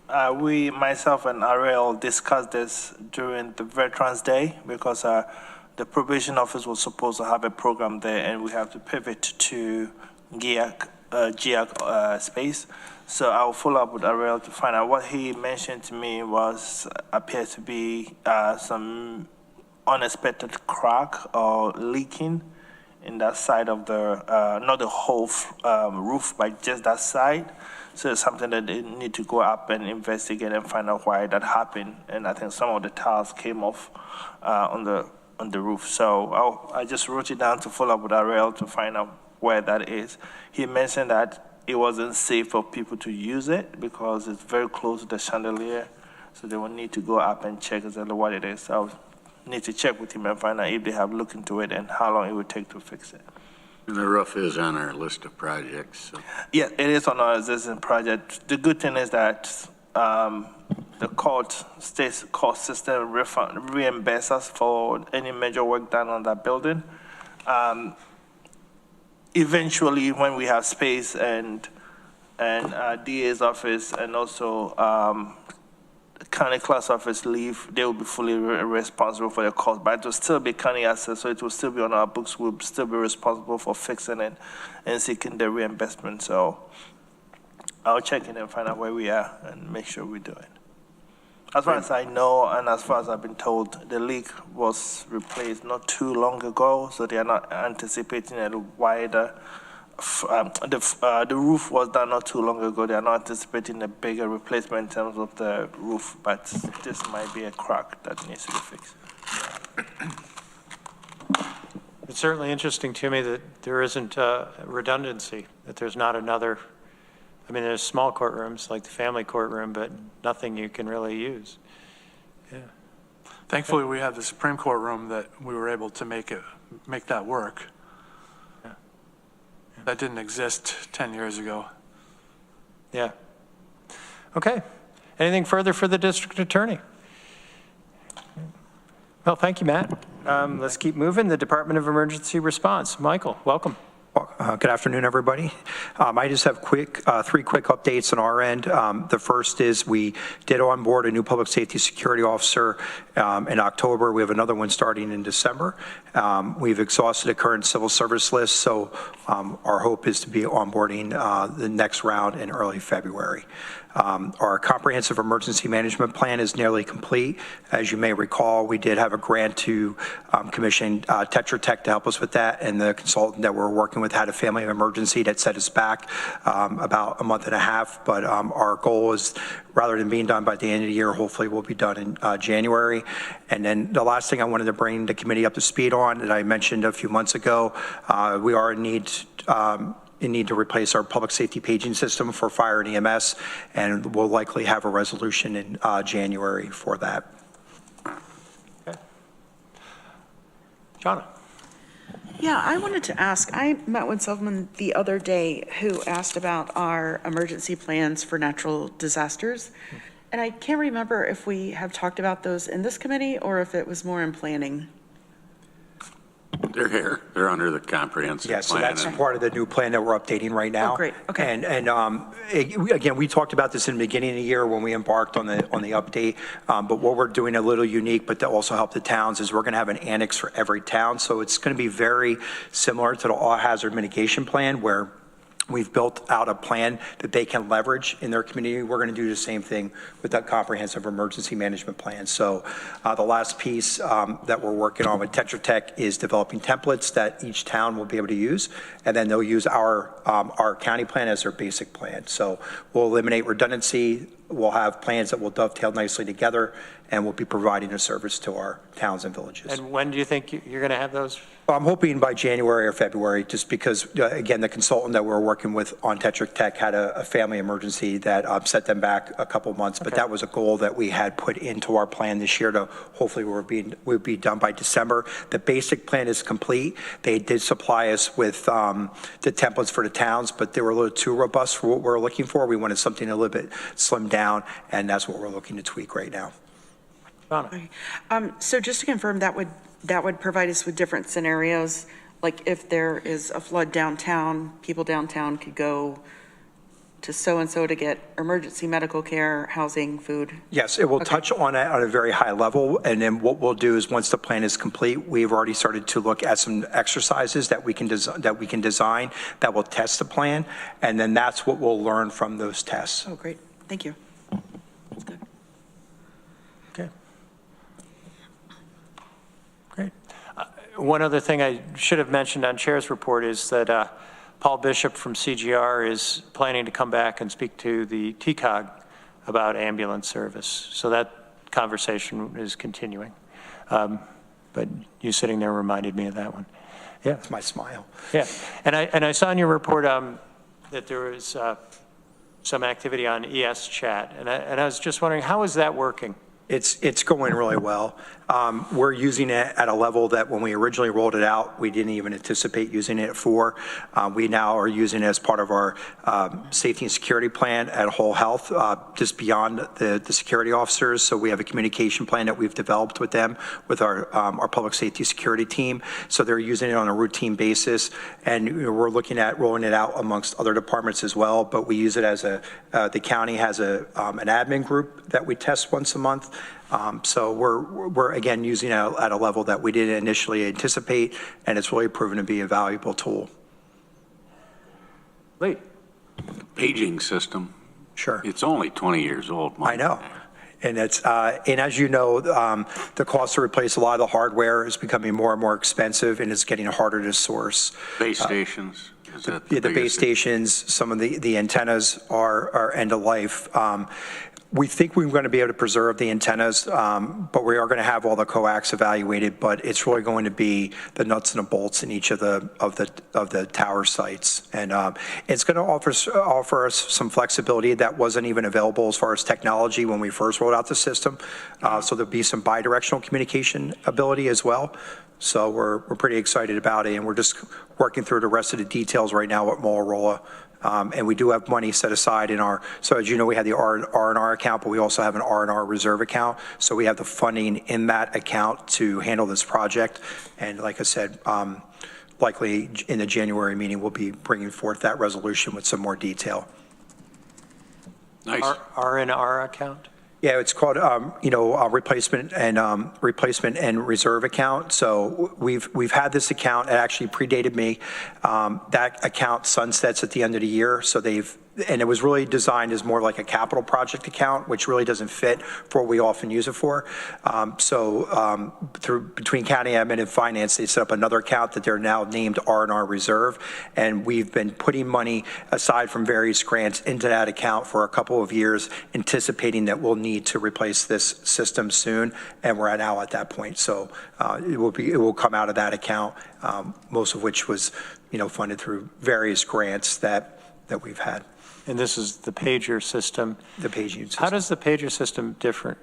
myself and Ariel discussed this during the Veterans Day because the probation office was supposed to have a program there and we have to pivot to GIAC space. So I'll follow up with Ariel to find out. What he mentioned to me appears to be some unexpected crack or leaking in that side of the, not the whole roof, but just that side. So it's something that they need to go up and investigate and find out why that happened. And I think some of the tiles came off on the roof. So I just wrote it down to follow up with Ariel to find out where that is. He mentioned that it wasn't safe for people to use it because it's very close to the chandelier. So they will need to go up and check exactly what it is. So I need to check with him and find out if they have looked into it and how long it would take to fix it. And the roof is on our list of projects. So. Yeah, it is on our existing project. The good thing is that the state court system reimburses us for any major work done on that building. Eventually, when we have space and DA's office and also county clerk's office leave, they will be fully responsible for the cost, but it will still be county assets, so it will still be on our books. We'll still be responsible for fixing it and seeking the reimbursement. So I'll check in and find out where we are and make sure we do it. As far as I know, and as far as I've been told, the leak was replaced not too long ago, so they are not anticipating a wider. The roof was done not too long ago. They are not anticipating a bigger replacement in terms of the roof, but this might be a crack that needs to be fixed. It's certainly interesting to me that there isn't redundancy, that there's not another. I mean, there's small courtrooms like the family courtroom, but nothing you can really use. Yeah. Thankfully, we have the Supreme Court room that we were able to make that work. Yeah. That didn't exist 10 years ago. Yeah. Okay. Anything further for the district attorney? Well, thank you, Matt. Let's keep moving. The Department of Emergency Response. Michael, welcome. Good afternoon, everybody. I just have three quick updates on our end. The first is we did onboard a new public safety security officer in October. We have another one starting in December. We've exhausted the current civil service list, so our hope is to be onboarding the next round in early February. Our comprehensive emergency management plan is nearly complete. As you may recall, we did have a grant to commission Tetra Tech to help us with that, and the consultant that we're working with had a family emergency that set us back about a month and a half, but our goal is, rather than being done by the end of the year, hopefully we'll be done in January. And then the last thing I wanted to bring the committee up to speed on that I mentioned a few months ago, we are in need to replace our public safety paging system for fire and EMS, and we'll likely have a resolution in January for that. Okay. Jonna. Yeah, I wanted to ask, I met with someone the other day who asked about our emergency plans for natural disasters. And I can't remember if we have talked about those in this committee or if it was more in planning. They're here. They're under the comprehensive plan. Yeah, so that's part of the new plan that we're updating right now. Oh, great. Okay. And again, we talked about this in the beginning of the year when we embarked on the update. But what we're doing a little unique, but to also help the towns, is we're going to have an annex for every town. So it's going to be very similar to the all hazard mitigation plan, where we've built out a plan that they can leverage in their community. We're going to do the same thing with that comprehensive emergency management plan. So the last piece that we're working on with Tetra Tech is developing templates that each town will be able to use, and then they'll use our county plan as their basic plan. So we'll eliminate redundancy. We'll have plans that will dovetail nicely together, and we'll be providing a service to our towns and villages. And when do you think you're going to have those? I'm hoping by January or February, just because, again, the consultant that we're working with on Tetra Tech had a family emergency that set them back a couple months. But that was a goal that we had put into our plan this year to hopefully we'll be done by December. The basic plan is complete. They did supply us with the templates for the towns, but they were a little too robust for what we're looking for. We wanted something a little bit slimmed down, and that's what we're looking to tweak right now. Okay. So just to confirm, that would provide us with different scenarios, like if there is a flood downtown, people downtown could go to so-and-so to get emergency medical care, housing, food? Yes, it will touch on it at a very high level, and then what we'll do is once the plan is complete, we've already started to look at some exercises that we can design that will test the plan, and then that's what we'll learn from those tests. Oh, great. Thank you. That's good. Okay. Great. One other thing I should have mentioned on Chair's report is that Paul Bishop from CGR is planning to come back and speak to the TCOG about ambulance service. So that conversation is continuing. But you sitting there reminded me of that one. Yeah. That's my smile. Yeah. And I saw in your report that there was some activity on ES Chat. And I was just wondering, how is that working? It's going really well. We're using it at a level that when we originally rolled it out, we didn't even anticipate using it for. We now are using it as part of our safety and security plan at Whole Health, just beyond the security officers. So we have a communication plan that we've developed with them, with our public safety security team. So they're using it on a routine basis. And we're looking at rolling it out amongst other departments as well. But we use it as the county has an admin group that we test once a month. So we're again using it at a level that we didn't initially anticipate, and it's really proven to be a valuable tool. Lee. Paging system. Sure. It's only 20 years old. I know. And it's and as you know, the cost to replace a lot of the hardware is becoming more and more expensive, and it's getting harder to source. Base stations. Is that the base stations, some of the antennas are end of life. We think we're going to be able to preserve the antennas, but we are going to have all the coax evaluated. But it's really going to be the nuts and the bolts in each of the tower sites, and it's going to offer us some flexibility that wasn't even available as far as technology when we first rolled out the system. So there'll be some bidirectional communication ability as well. So we're pretty excited about it, and we're just working through the rest of the details right now at Motorola. And we do have money set aside in our, so as you know, we have the R&R account, but we also have an R&R reserve account. So we have the funding in that account to handle this project. And like I said, likely in the January meeting, we'll be bringing forth that resolution with some more detail. Nice. R&R account? Yeah, it's called, replacement and reserve account. So we've had this account. It actually predated me. That account sunsets at the end of the year. So and it was really designed as more like a capital project account, which really doesn't fit for what we often use it for. Between county admin and finance, they set up another account that they're now named R&R Reserve. And we've been putting money aside from various grants into that account for a couple of years, anticipating that we'll need to replace this system soon. And we're now at that point. So it will come out of that account, most of which was, funded through various grants that we've had. And this is the pager system. The paging system. How does the pager system differ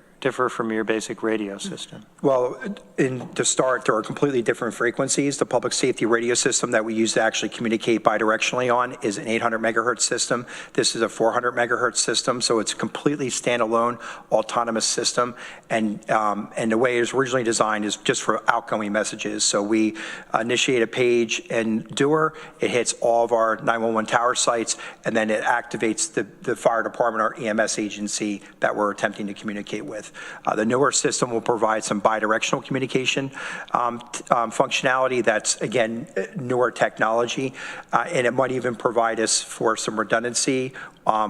from your basic radio system? Well, to start, there are completely different frequencies. The public safety radio system that we use to actually communicate bidirectionally on is an 800 megahertz system. This is a 400 megahertz system, so it's a completely standalone, autonomous system. And the way it was originally designed is just for outgoing messages. So we initiate a page and doer. It hits all of our 911 tower sites, and then it activates the fire department or EMS agency that we're attempting to communicate with. The newer system will provide some bidirectional communication functionality that's, again, newer technology, and it might even provide us for some redundancy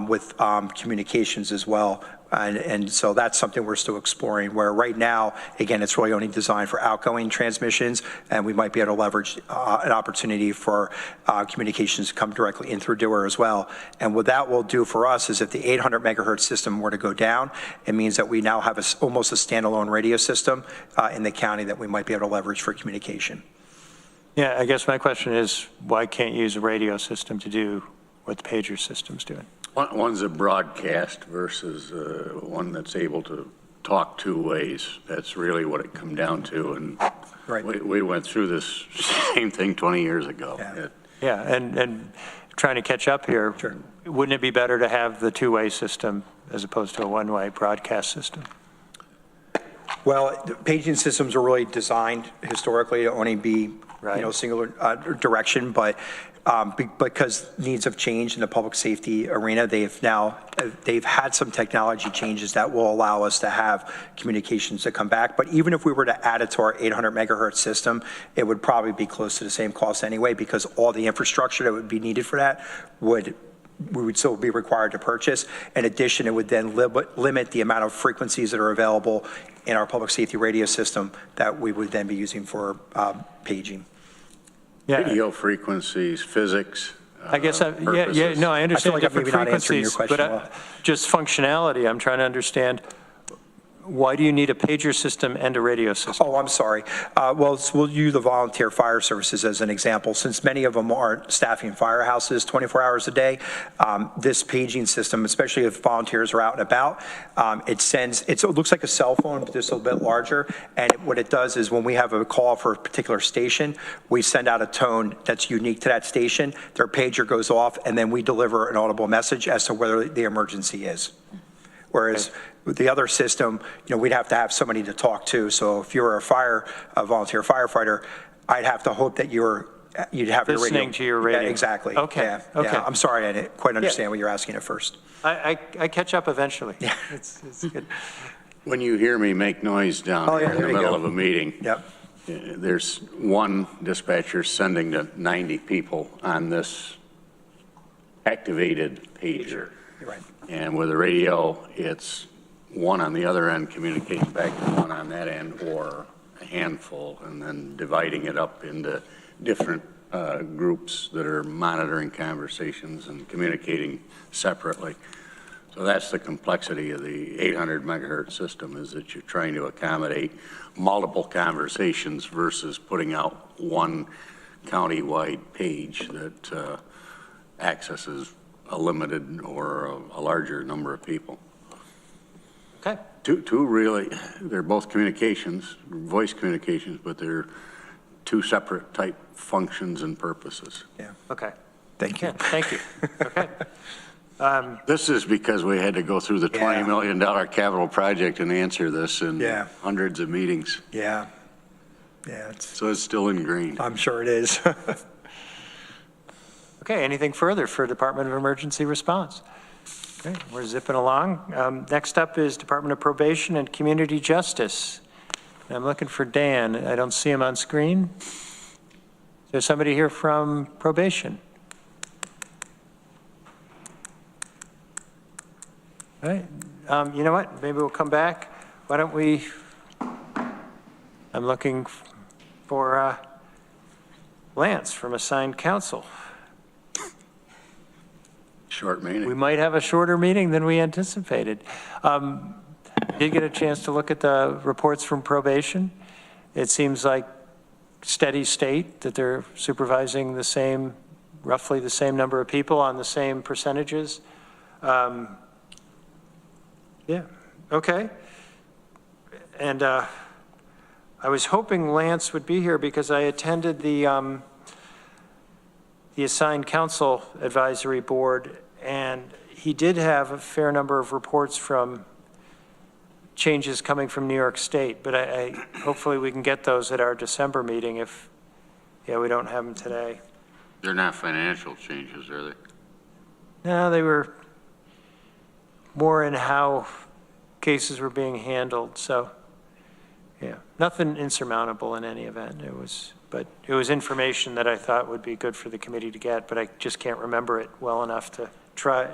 with communications as well. And so that's something we're still exploring, where right now, again, it's really only designed for outgoing transmissions, and we might be able to leverage an opportunity for communications to come directly in through doer as well. And what that will do for us is if the 800 megahertz system were to go down, it means that we now have almost a standalone radio system in the county that we might be able to leverage for communication. Yeah, I guess my question is, why can't you use a radio system to do what the pager system's doing? One's a broadcast versus one that's able to talk two ways. That's really what it come down to. And right. we went through this same thing 20 years ago. Yeah, and trying to catch up here, sure. Wouldn't it be better to have the two-way system as opposed to a one-way broadcast system? Well, paging systems are really designed historically to only be singular direction, but because needs have changed in the public safety arena, they've had some technology changes that will allow us to have communications to come back. But even if we were to add it to our 800 megahertz system, it would probably be close to the same cost anyway, because all the infrastructure that would be needed for that we would still be required to purchase. In addition, it would then limit the amount of frequencies that are available in our public safety radio system that we would then be using for paging. Yeah. Radio frequencies, physics. I guess, I understand like different frequencies, but just functionality, I'm trying to understand, why do you need a pager system and a radio system? Oh, I'm sorry. Well, we'll use the volunteer fire services as an example. Since many of them aren't staffing firehouses 24 hours a day, this paging system, especially if volunteers are out and about, it looks like a cell phone, but just a little bit larger. And what it does is when we have a call for a particular station, we send out a tone that's unique to that station. Their pager goes off, and then we deliver an audible message as to whether the emergency is. Whereas with the other system, we'd have to have somebody to talk to. So if you're a volunteer firefighter, I'd have to hope that you'd have your radio. Listening to your radio. Yeah, exactly. Okay. Yeah. Okay. Yeah. I'm sorry, I didn't quite understand what you're asking at first. I catch up eventually. Yeah. It's good. When you hear me make noise down here in the middle of a meeting, there's one dispatcher sending to 90 people on this activated pager. You're right. And with the radio, it's one on the other end communicating back to one on that end, or a handful, and then dividing it up into different groups that are monitoring conversations and communicating separately. So that's the complexity of the 800 megahertz system, is that you're trying to accommodate multiple conversations versus putting out one county-wide page that accesses a limited or a larger number of people. Okay. Two really, they're both communications, voice communications, but they're two separate type functions and purposes. Yeah. Okay. Thank you. Thank you. Okay. This is because we had to go through the $20 million capital project and answer this in hundreds of meetings. Yeah. Yeah. So it's still ingrained. I'm sure it is. Okay, anything further for Department of Emergency Response? Okay, we're zipping along. Next up is Department of Probation and Community Justice. I'm looking for Dan. I don't see him on screen. Is there somebody here from Probation? All right, you know what? Maybe we'll come back. Why don't we, I'm looking for Lance from Assigned Counsel. Short meeting. We might have a shorter meeting than we anticipated. Did get a chance to look at the reports from Probation. It seems like steady state, that they're supervising roughly the same number of people on the same percentages. Yeah, okay. And I was hoping Lance would be here because I attended the Assigned Counsel Advisory Board, and he did have a fair number of reports from changes coming from New York State, but hopefully we can get those at our December meeting if, we don't have them today. They're not financial changes, are they? No, they were more in how cases were being handled, so, nothing insurmountable in any event. But it was information that I thought would be good for the committee to get, but I just can't remember it well enough to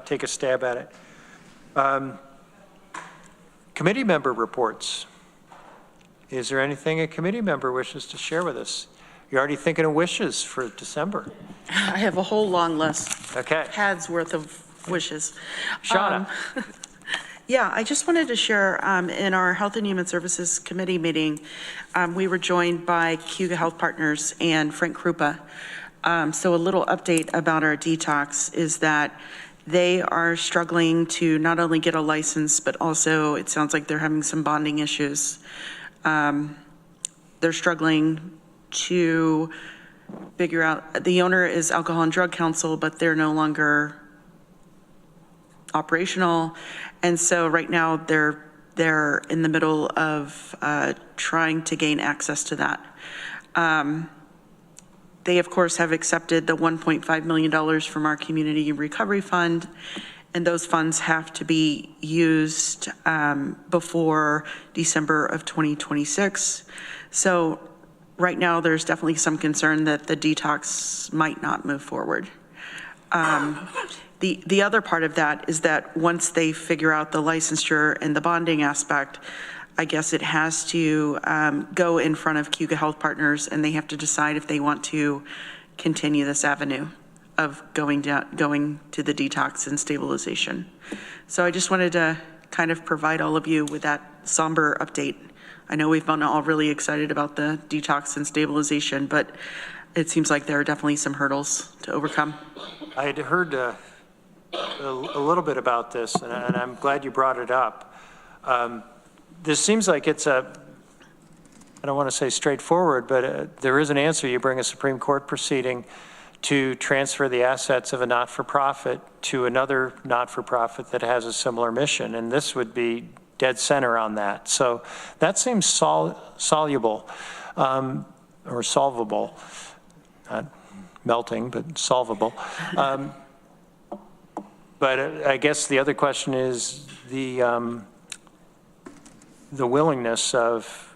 take a stab at it. Committee member reports. Is there anything a committee member wishes to share with us? You're already thinking of wishes for December. I have a whole long list. Okay. Pads worth of wishes. Shauna. Yeah, I just wanted to share, in our Health and Human Services Committee meeting, we were joined by Cuga Health Partners and Frank Krupa. So a little update about our detox is that they are struggling to not only get a license, but also it sounds like they're having some bonding issues. They're struggling to figure out, the owner is Alcohol and Drug Counsel, but they're no longer operational. And so right now they're in the middle of trying to gain access to that. They, of course, have accepted the $1.5 million from our Community Recovery Fund, and those funds have to be used before December of 2026. So right now, there's definitely some concern that the detox might not move forward. The other part of that is that once they figure out the licensure and the bonding aspect, I guess it has to go in front of Cuga Health Partners, and they have to decide if they want to continue this avenue of going to the detox and stabilization. So I just wanted to kind of provide all of you with that somber update. I know we've been all really excited about the detox and stabilization, but it seems like there are definitely some hurdles to overcome. I had heard a little bit about this, and I'm glad you brought it up. This seems like it's I don't want to say straightforward, but there is an answer. You bring a Supreme Court proceeding to transfer the assets of a not-for-profit to another not-for-profit that has a similar mission, and this would be dead center on that. So that seems soluble or solvable, not melting, but solvable. But I guess the other question is the willingness of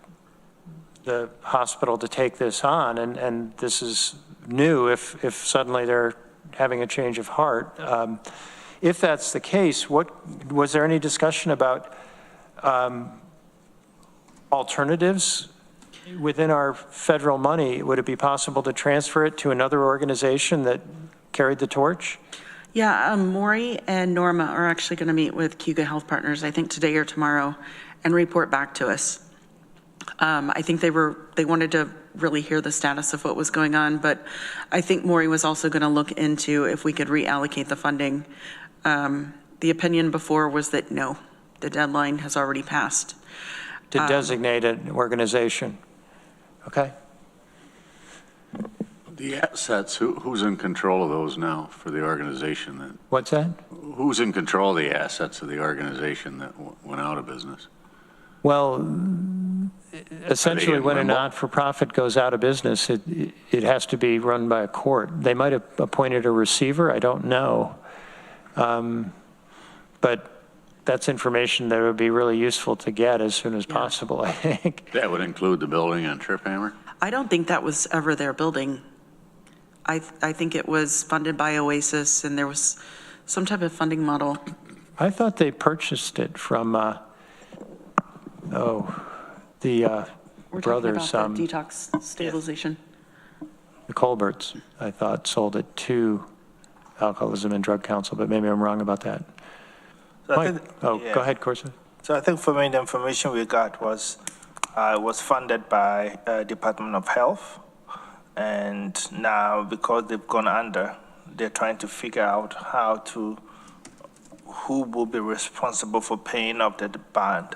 the hospital to take this on, and this is new if suddenly they're having a change of heart. If that's the case, was there any discussion about alternatives within our federal money? Would it be possible to transfer it to another organization that carried the torch? Yeah, Maury and Norma are actually going to meet with Cuga Health Partners, I think today or tomorrow, and report back to us. I think they wanted to really hear the status of what was going on, but I think Maury was also going to look into if we could reallocate the funding. The opinion before was that no, the deadline has already passed. To designate an organization. Okay. The assets, who's in control of those now for the organization? What's that? Who's in control of the assets of the organization that went out of business? Well, essentially when a not-for-profit goes out of business, it has to be run by a court. They might have appointed a receiver, I don't know. But that's information that would be really useful to get as soon as possible, I think. That would include the building on Trip Hammer? I don't think that was ever their building. I think it was funded by Oasis, and there was some type of funding model. I thought they purchased it from, the We're brothers. Talking about the detox stabilization. The Colberts, I thought, sold it to Alcoholism and Drug Council, but maybe I'm wrong about that. So Go ahead, Corsa. So I think for me, the information we got was funded by Department of Health. And now, because they've gone under, they're trying to figure out who will be responsible for paying up the bond.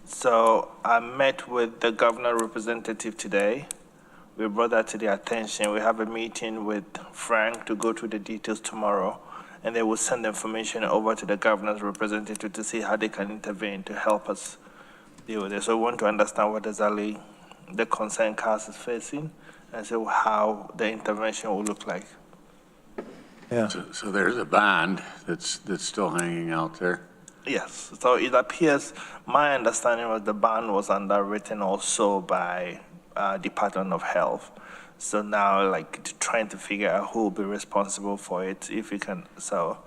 So I met with the governor representative today. We brought that to their attention. We have a meeting with Frank to go through the details tomorrow, and they will send the information over to the governor's representative to see how they can intervene to help us deal with it. So we want to understand what exactly the concerned cast is facing, and so how the intervention will look like. Yeah. So there's a bond that's still hanging out there. Yes. So it appears, my understanding was the bond was underwritten also by Department of Health. So now, trying to figure out who will be responsible for it, if we can. So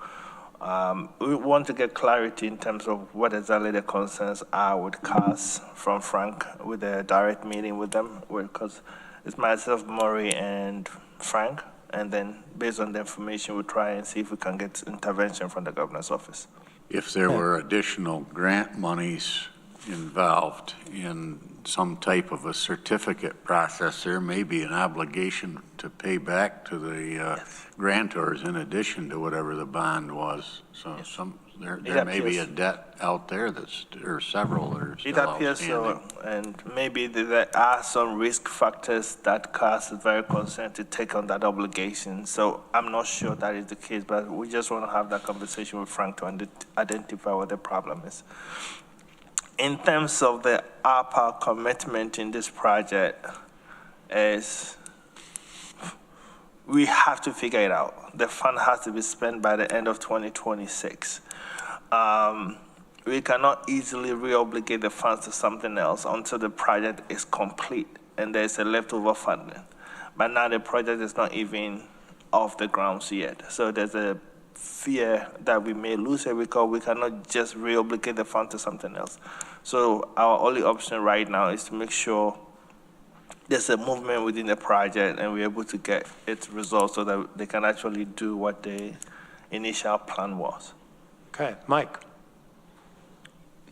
we want to get clarity in terms of what exactly the concerns are with CAS from Frank, with a direct meeting with them, because it's myself, Maury, and Frank. And then based on the information, we'll try and see if we can get intervention from the governor's office. If there were additional grant monies involved in some type of a certificate process, there may be an obligation to pay back to the grantors in addition to whatever the bond was. So there may be a debt out there or several that are still It appears so, and maybe there are some risk factors that CAS is very concerned to take on that obligation. So I'm not sure that is the case, but we just want to have that conversation with Frank to identify what the problem is. In terms of the ARPA commitment in this project, is we have to figure it out. The fund has to be spent by the end of 2026. We cannot easily reobligate the funds to something else until the project is complete and there's a leftover funding. But now the project is not even off the grounds yet. So there's a fear that we may lose it because we cannot just reobligate the fund to something else. So our only option right now is to make sure there's a movement within the project and we're able to get its results so that they can actually do what the initial plan was. Okay, Mike.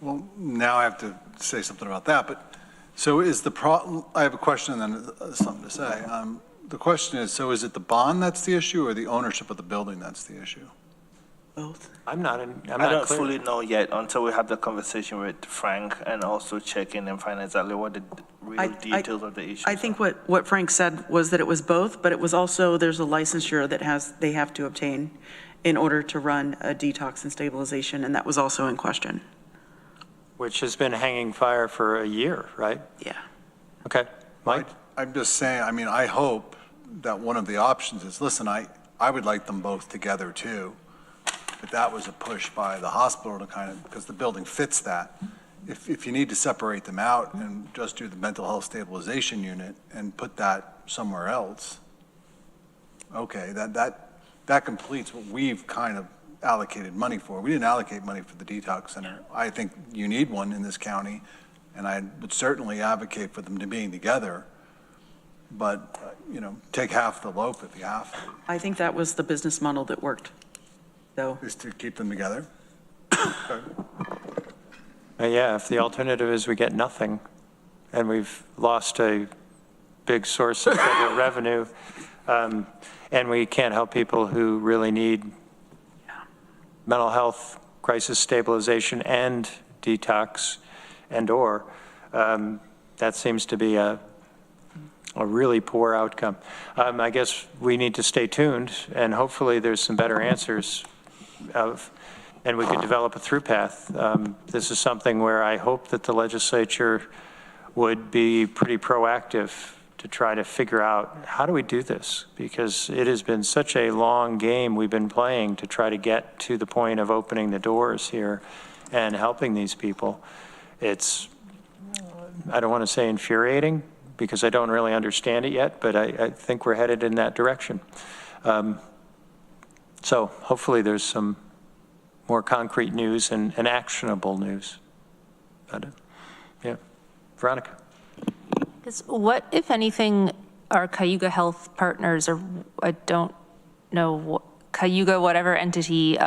Well, now I have to say something about that, but so is I have a question and then something to say. The question is, so is it the bond that's the issue or the ownership of the building that's the issue? Both. I don't fully know yet until we have the conversation with Frank and also check in and find exactly what the real details of the issue. I think what Frank said was that it was both, but it was also, there's a licensure that they have to obtain in order to run a detox and stabilization, and that was also in question. Which has been hanging fire for a year, right? Yeah. Okay, Mike? I'm just saying, I mean, I hope that one of the options is, listen, I would like them both together too, but that was a push by the hospital to kind of, because the building fits that. If you need to separate them out and just do the mental health stabilization unit and put that somewhere else, okay, that completes what we've kind of allocated money for. We didn't allocate money for the detox center. I think you need one in this county, and I would certainly advocate for them to being together, but, take half the loaf if you have to. I think that was the business model that worked, though. Is to keep them together? Yeah, if the alternative is we get nothing, and we've lost a big source of federal revenue, and we can't help people who really need mental health, crisis stabilization, and detox, and/or that seems to be a really poor outcome. I guess we need to stay tuned, and hopefully there's some better answers and we could develop a through path. This is something where I hope that the legislature would be pretty proactive to try to figure out how do we do this, because it has been such a long game we've been playing to try to get to the point of opening the doors here and helping these people. It's, I don't want to say infuriating because I don't really understand it yet, but I think we're headed in that direction. So hopefully there's some more concrete news and actionable news. Yeah, Veronica. What, if anything, are Cayuga Health Partners, or I don't know, Cayuga, whatever entity,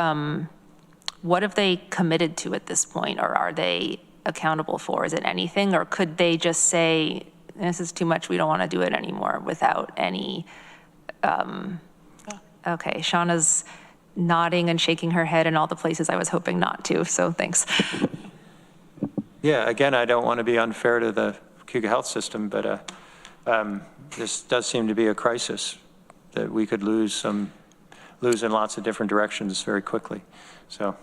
what have they committed to at this point, or are they accountable for? Is it anything, or could they just say, this is too much, we don't want to do it anymore without any, okay, Shauna's nodding and shaking her head in all the places I was hoping not to, so thanks. Yeah, again, I don't want to be unfair to the Cayuga Health System, but this does seem to be a crisis that we could lose in lots of different directions very quickly. So,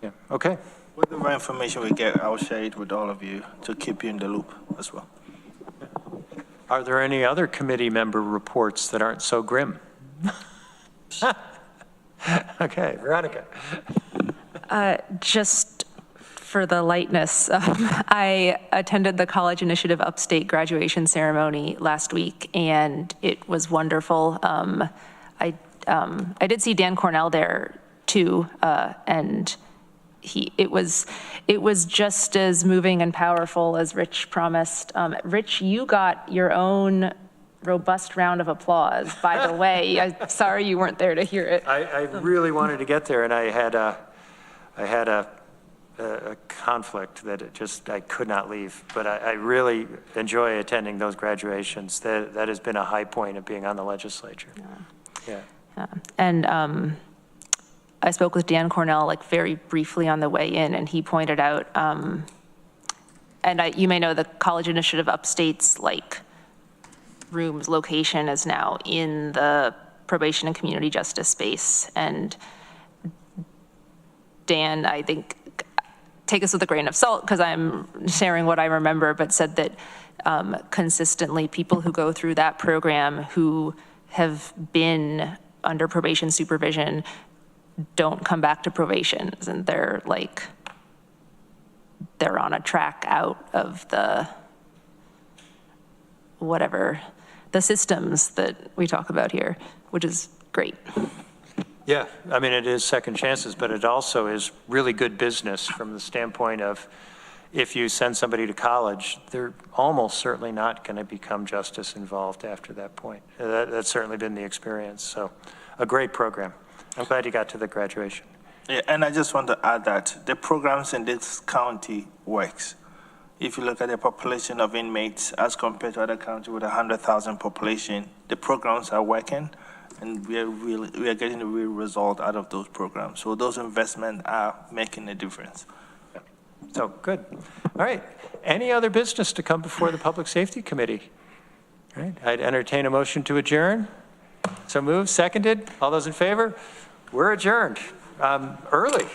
yeah, okay. Whatever information we get, I'll share it with all of you to keep you in the loop as well. Are there any other committee member reports that aren't so grim? Okay, Veronica. Just for the lightness, I attended the College Initiative Upstate graduation ceremony last week, and it was wonderful. I did see Dan Cornell there too, and it was just as moving and powerful as Rich promised. Rich, you got your own robust round of applause, by the way. I'm sorry you weren't there to hear it. I really wanted to get there, and I had a conflict that I could not leave. But I really enjoy attending those graduations. That has been a high point of being on the legislature. Yeah. And I spoke with Dan Cornell very briefly on the way in, and he pointed out, and you may know the College Initiative Upstate's rooms location is now in the probation and community justice space. And Dan, I think, take this with a grain of salt because I'm sharing what I remember, but said that consistently people who go through that program who have been under probation supervision don't come back to probation, and they're on a track out of the whatever the systems that we talk about here, which is great. Yeah, I mean, it is second chances, but it also is really good business from the standpoint of if you send somebody to college, they're almost certainly not going to become justice involved after that point. That's certainly been the experience. So a great program. I'm glad you got to the graduation. Yeah, and I just want to add that the programs in this county works. If you look at the population of inmates as compared to other counties with 100,000 population, the programs are working, and we are getting a real result out of those programs. So those investments are making a difference. So good. All right. Any other business to come before the Public Safety Committee? All right. I'd entertain a motion to adjourn. So moved, seconded. All those in favor? We're adjourned. Early.